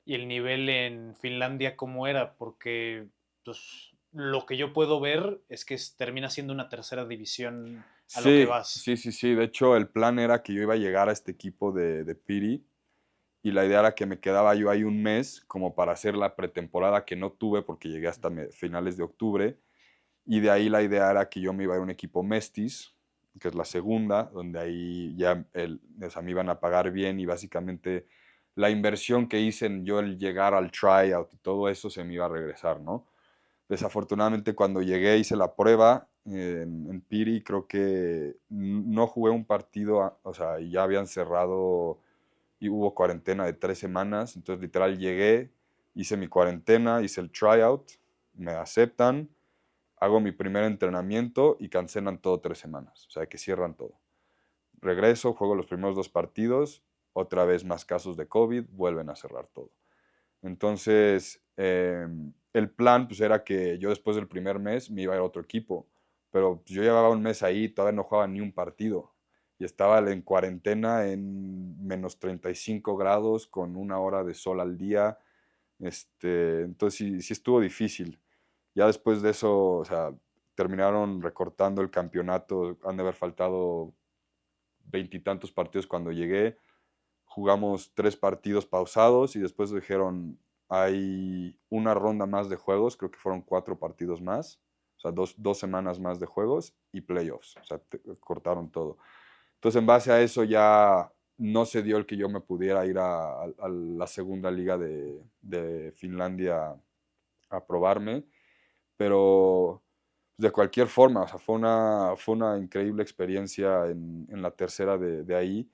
¿Y el nivel en Finlandia cómo era? Porque pues, lo que yo puedo ver es que termina siendo una tercera división a lo que Sí, vas. sí, sí, sí. De hecho, el plan era que yo iba a llegar a este equipo de Piri y la idea era que me quedaba yo ahí un mes como para hacer la pretemporada que no tuve porque llegué hasta finales de octubre. Y de ahí la idea era que yo me iba a ir a un equipo Mestis, que es la segunda, donde ahí ya o sea, me iban a pagar bien y básicamente la inversión que hice en yo el llegar al tryout y todo eso se me iba a regresar, ¿no? Desafortunadamente cuando llegué hice la prueba en Piri, creo que no jugué un partido, o sea, y ya habían cerrado y hubo cuarentena de 3 semanas, entonces literal llegué, hice mi cuarentena, hice el tryout, me aceptan, hago mi primer entrenamiento y cancelan todo 3 semanas, o sea que cierran todo. Regreso, juego los primeros 2 partidos, otra vez más casos de COVID, vuelven a cerrar todo. Entonces, el plan pues era que yo después del primer mes me iba a ir a otro equipo, pero pues, yo llevaba un mes ahí, todavía no jugaba ni un partido y estaba en cuarentena en menos 35 grados con 1 hora de sol al día. Entonces sí, sí estuvo difícil. Ya después de eso, o sea, terminaron recortando el campeonato, han de haber faltado veintitantos partidos cuando llegué. Jugamos 3 partidos pausados y después dijeron, hay una ronda más de juegos, creo que fueron 4 partidos más, o sea, dos semanas más de juegos y playoffs, o sea, cortaron todo. Entonces, en base a eso ya no se dio el que yo me pudiera ir a la segunda liga de Finlandia a probarme, pero de cualquier forma, o sea, fue una increíble experiencia en la tercera de ahí,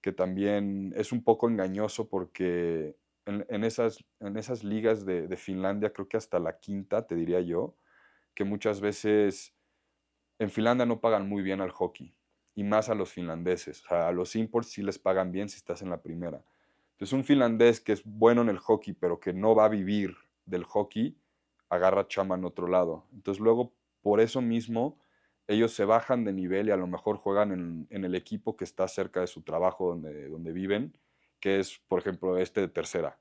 que también es un poco engañoso porque en esas ligas de Finlandia, creo que hasta la quinta, te diría yo, que muchas veces en Finlandia no pagan muy bien al hockey, y más a los finlandeses. O sea, a los imports sí les pagan bien si estás en la primera. Entonces, un finlandés que es bueno en el hockey, pero que no va a vivir del hockey, agarra chamba en otro lado. Entonces, luego, por eso mismo, ellos se bajan de nivel y a lo mejor juegan en el equipo que está cerca de su trabajo donde viven, que es, por ejemplo, este de tercera.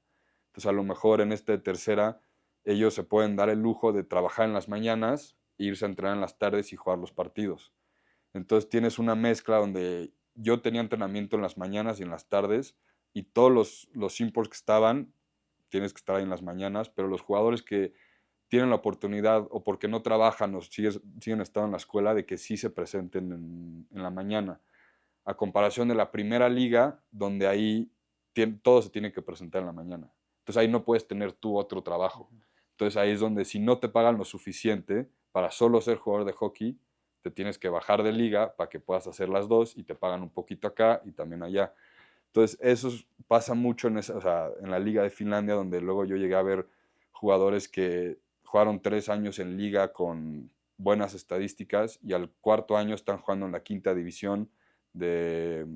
Entonces, a lo mejor en este de tercera, ellos se pueden dar el lujo de trabajar en las mañanas, irse a entrenar en las tardes y jugar los partidos. Entonces tienes una mezcla donde yo tenía entrenamiento en las mañanas y en las tardes y todos los imports que estaban, tienes que estar ahí en las mañanas, pero los jugadores que tienen la oportunidad o porque no trabajan o siguen estando en la escuela, de que sí se presenten en la mañana. a comparación de la primera liga, donde ahí todo se tiene que presentar en la mañana. Entonces ahí no puedes tener tú otro trabajo. Entonces ahí es donde si no te pagan lo suficiente para solo ser jugador de hockey, te tienes que bajar de liga para que puedas hacer las dos y te pagan un poquito acá y también allá. Entonces eso pasa mucho o sea, en la liga de Finlandia, donde luego yo llegué a ver jugadores que jugaron 3 años en liga con buenas estadísticas y al cuarto año están jugando en la quinta división de,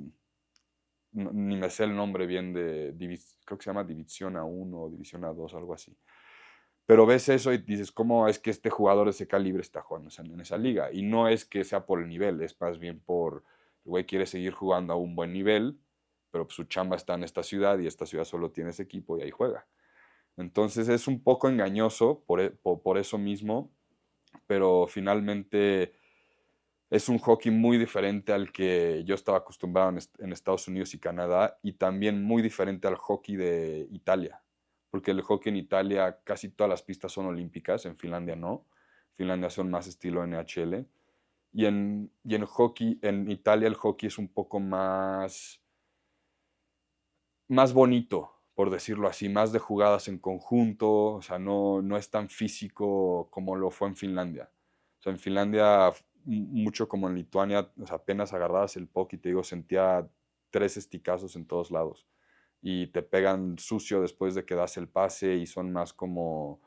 ni me sé el nombre bien, creo que se llama División A1 o División A2, algo así. Pero ves eso y dices, ¿cómo es que este jugador de ese calibre está jugando en esa liga? Y no es que sea por el nivel, es más bien por, el güey quiere seguir jugando a un buen nivel, pero su chamba está en esta ciudad y esta ciudad solo tiene ese equipo y ahí juega. Entonces es un poco engañoso por eso mismo, pero finalmente es un hockey muy diferente al que yo estaba acostumbrado en Estados Unidos y Canadá y también muy diferente al hockey de Italia, porque el hockey en Italia casi todas las pistas son olímpicas, en Finlandia no. Finlandia son más estilo NHL. Y en hockey, en Italia el hockey es un poco más bonito, por decirlo así, más de jugadas en conjunto, o sea, no es tan físico como lo fue en Finlandia. O sea, en Finlandia, mucho como en Lituania, o sea, apenas agarrabas el puck y te digo, sentía 3 esticazos en todos lados. Y te pegan sucio después de que das el pase y son más como,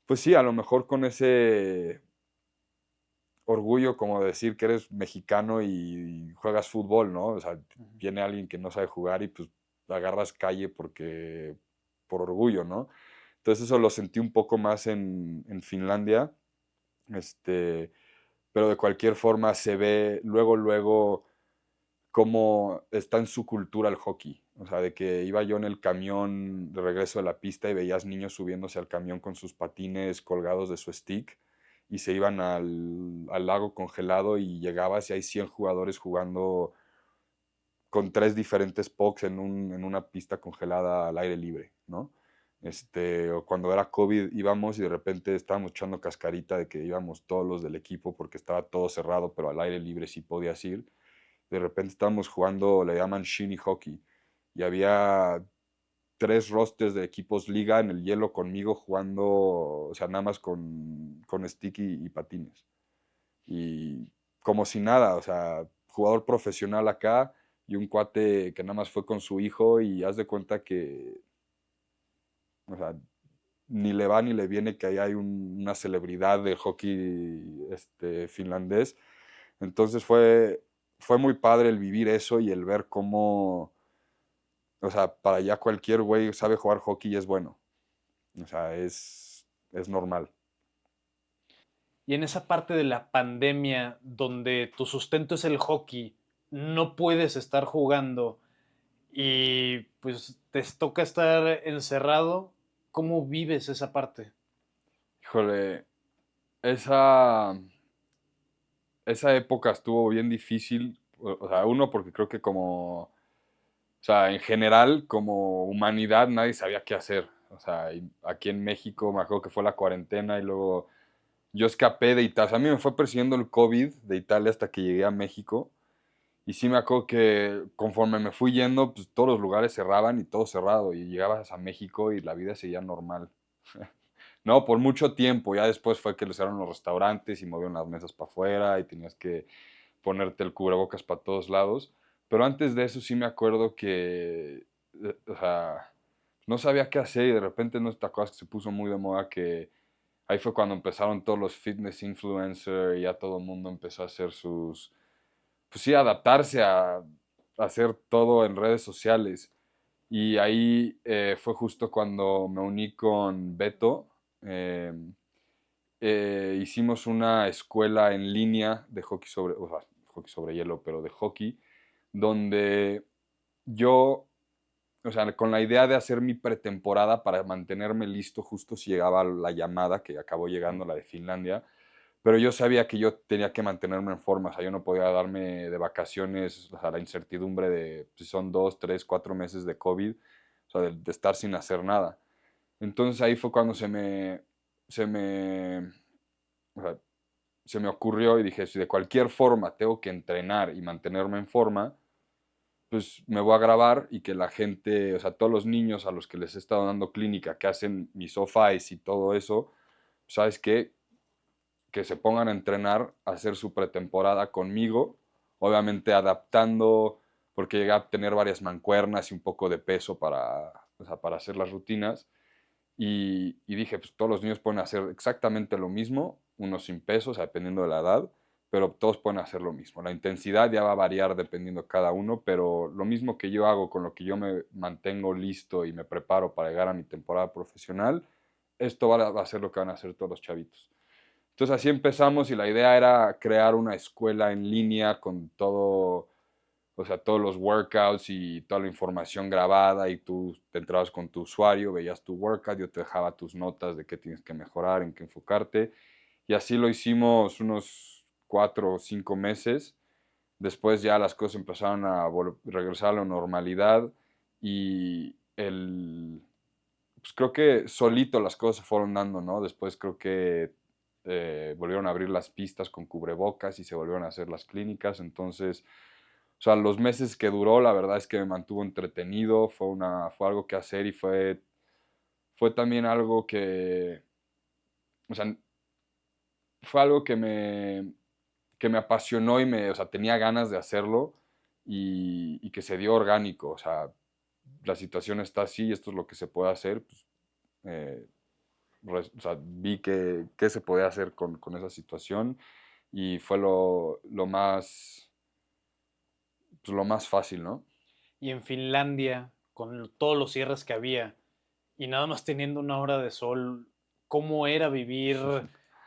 pues sí, a lo mejor con ese orgullo como de decir que eres mexicano y juegas fútbol, ¿no? O sea, viene alguien que no sabe jugar y pues agarras calle por orgullo, ¿no? Entonces eso lo sentí un poco más en Finlandia, este, pero de cualquier forma se ve luego cómo está en su cultura el hockey. O sea, de que iba yo en el camión de regreso de la pista y veías niños subiéndose al camión con sus patines colgados de su stick y se iban al lago congelado y llegabas y hay 100 jugadores jugando con 3 diferentes pucks en una pista congelada al aire libre, ¿no? O cuando era COVID íbamos y de repente estábamos echando cascarita de que íbamos todos los del equipo porque estaba todo cerrado, pero al aire libre sí podías ir. De repente estábamos jugando, le llaman shinny hockey, y había 3 rosters de equipos liga en el hielo conmigo jugando, o sea, nada más con stick y patines. Y como si nada, o sea, jugador profesional acá y un cuate que nada más fue con su hijo y haz de cuenta que, o sea, ni le va ni le viene que ahí hay una celebridad de hockey finlandés. Entonces fue muy padre el vivir eso y el ver cómo, o sea, para allá cualquier güey sabe jugar hockey y es bueno. O sea, es normal. Y en esa parte de la pandemia donde tu sustento es el hockey, no puedes estar jugando y pues te toca estar encerrado, ¿cómo vives esa parte? Híjole, esa época estuvo bien difícil. O sea, uno, porque creo que o sea, en general, como humanidad, nadie sabía qué hacer. O sea, aquí en México me acuerdo que fue la cuarentena y luego yo escapé de Italia. O sea, a mí me fue persiguiendo el COVID de Italia hasta que llegué a México. Y sí me acuerdo que conforme me fui yendo, pues todos los lugares cerraban y todo cerrado. Y llegabas a México y la vida seguía normal. No, por mucho tiempo. Ya después fue que le cerraron los restaurantes y movieron las mesas para afuera y tenías que ponerte el cubrebocas para todos lados. Pero antes de eso sí me acuerdo que, o sea, no sabía qué hacer y de repente no te acuerdas que se puso muy de moda que ahí fue cuando empezaron todos los fitness influencers y ya todo el mundo empezó a hacer pues sí, adaptarse a hacer todo en redes sociales. Y ahí fue justo cuando me uní con Beto. eh, Hicimos una escuela en línea de hockey o sea, hockey sobre hielo, pero de hockey, donde yo, o sea, con la idea de hacer mi pretemporada para mantenerme listo justo si llegaba la llamada, que acabó llegando la de Finlandia, pero yo sabía que yo tenía que mantenerme en forma, o sea, yo no podía darme de vacaciones, o sea, la incertidumbre de si son 2, 3, 4 meses de COVID, o sea, de estar sin hacer nada. Entonces ahí fue cuando o sea, se me ocurrió y dije, si de cualquier forma tengo que entrenar y mantenerme en forma, pues me voy a grabar y que la gente, o sea, todos los niños a los que les he estado dando clínica, que hacen mis off-ice y todo eso, ¿sabes qué? Que se pongan a entrenar, a hacer su pretemporada conmigo, obviamente adaptando, porque llegué a tener varias mancuernas y un poco de peso para, o sea, para hacer las rutinas. Y dije, pues todos los niños pueden hacer exactamente lo mismo, unos sin peso, o sea, dependiendo de la edad, pero todos pueden hacer lo mismo. La intensidad ya va a variar dependiendo de cada uno, pero lo mismo que yo hago, con lo que yo me mantengo listo y me preparo para llegar a mi temporada profesional, esto va a ser lo que van a hacer todos los chavitos. Entonces así empezamos y la idea era crear una escuela en línea con todo, o sea, todos los workouts y toda la información grabada y tú te entrabas con tu usuario, veías tu workout, yo te dejaba tus notas de qué tienes que mejorar, en qué enfocarte. Y así lo hicimos unos 4 o 5 meses. Después ya las cosas empezaron a regresar a la normalidad y pues creo que solito las cosas se fueron dando, ¿no? Después creo que volvieron a abrir las pistas con cubrebocas y se volvieron a hacer las clínicas. Entonces, o sea, los meses que duró, la verdad es que me mantuvo entretenido, fue algo que hacer y fue también algo que, o sea, fue algo que me apasionó o sea, tenía ganas de hacerlo y que se dio orgánico. O sea, la situación está así, esto es lo que se puede hacer. Pues, eh, o sea, vi que se podía hacer con esa situación y fue pues, lo más fácil, ¿no? Y en Finlandia, con todos los cierres que había y nada más teniendo una hora de sol, ¿cómo era vivir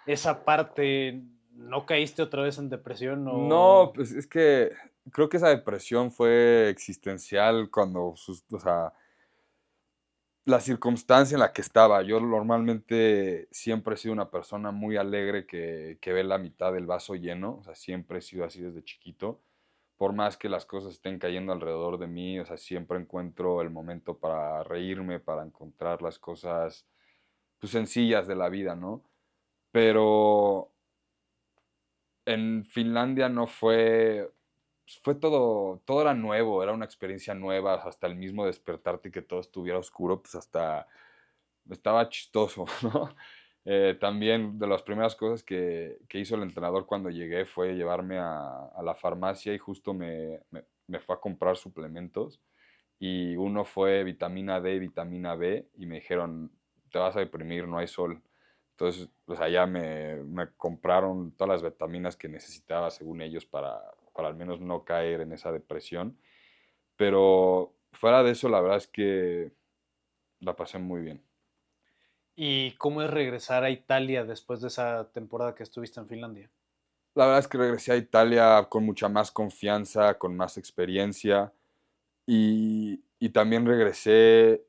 esa parte? ¿No caíste otra vez en depresión No, o...? pues es que creo que esa depresión fue existencial cuando, o sea, la circunstancia en la que estaba. Yo normalmente siempre he sido una persona muy alegre que ve la mitad del vaso lleno, o sea, siempre he sido así desde chiquito. Por más que las cosas estén cayendo alrededor de mí, o sea, siempre encuentro el momento para reírme, para encontrar las cosas, pues, sencillas de la vida, ¿no? Pero en Finlandia no fue todo era nuevo, era una experiencia nueva, hasta el mismo despertarte y que todo estuviera oscuro, pues hasta estaba chistoso, ¿no? También de las primeras cosas que hizo el entrenador cuando llegué fue llevarme a la farmacia y justo me fue a comprar suplementos y uno fue vitamina D y vitamina B y me dijeron, te vas a deprimir, no hay sol. Entonces, pues allá me compraron todas las vitaminas que necesitaba según ellos para al menos no caer en esa depresión. Pero fuera de eso, la verdad es que la pasé muy bien. ¿Y cómo es regresar a Italia después de esa temporada que estuviste en Finlandia? La verdad es que regresé a Italia con mucha más confianza, con más experiencia y también regresé,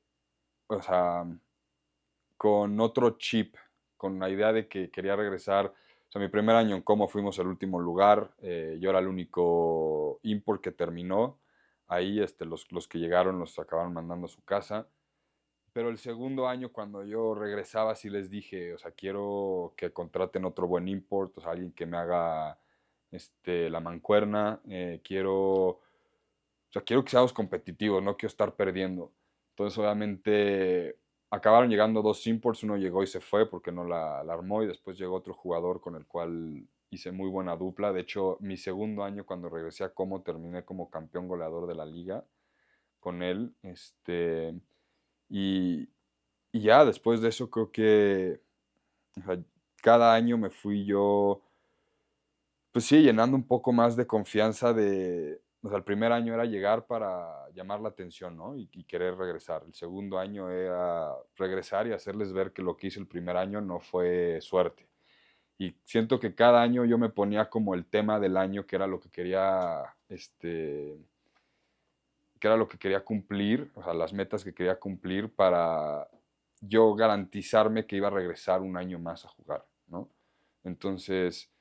o sea, con otro chip, con la idea de que quería regresar. O sea, mi primer año en Como fuimos el último lugar, yo era el único import que terminó. Ahí los que llegaron los acabaron mandando a su casa. Pero el segundo año, cuando yo regresaba, sí les dije, o sea, quiero que contraten otro buen import, o sea, alguien que me haga la mancuerna, quiero que seamos competitivos, no quiero estar perdiendo. Entonces, obviamente, acabaron llegando dos imports, uno llegó y se fue porque no la armó, y después llegó otro jugador con el cual hice muy buena dupla. De hecho, mi segundo año, cuando regresé a Como, terminé como campeón goleador de la liga con él. Y, y ya después de eso creo que, o sea, cada año me fui yo, pues sí, llenando un poco más de confianza o sea, el primer año era llegar para llamar la atención, ¿no? Y querer regresar. El segundo año era regresar y hacerles ver que lo que hice el primer año no fue suerte. Y siento que cada año yo me ponía como el tema del año, que era lo que quería, que era lo que quería cumplir, o sea, las metas que quería cumplir para yo garantizarme que iba a regresar un año más a jugar, ¿no? Entonces,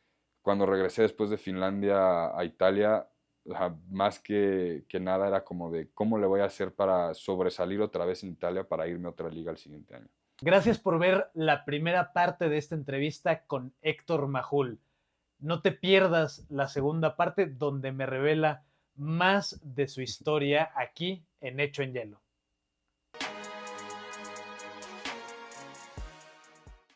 cuando regresé después de Finlandia a Italia, o sea, más que nada era como de cómo le voy a hacer para sobresalir otra vez en Italia para irme a otra liga el siguiente año. Gracias por ver la primera parte de esta entrevista con Héctor Majul. No te pierdas la segunda parte donde me revela más de su historia aquí en Hecho en Hielo.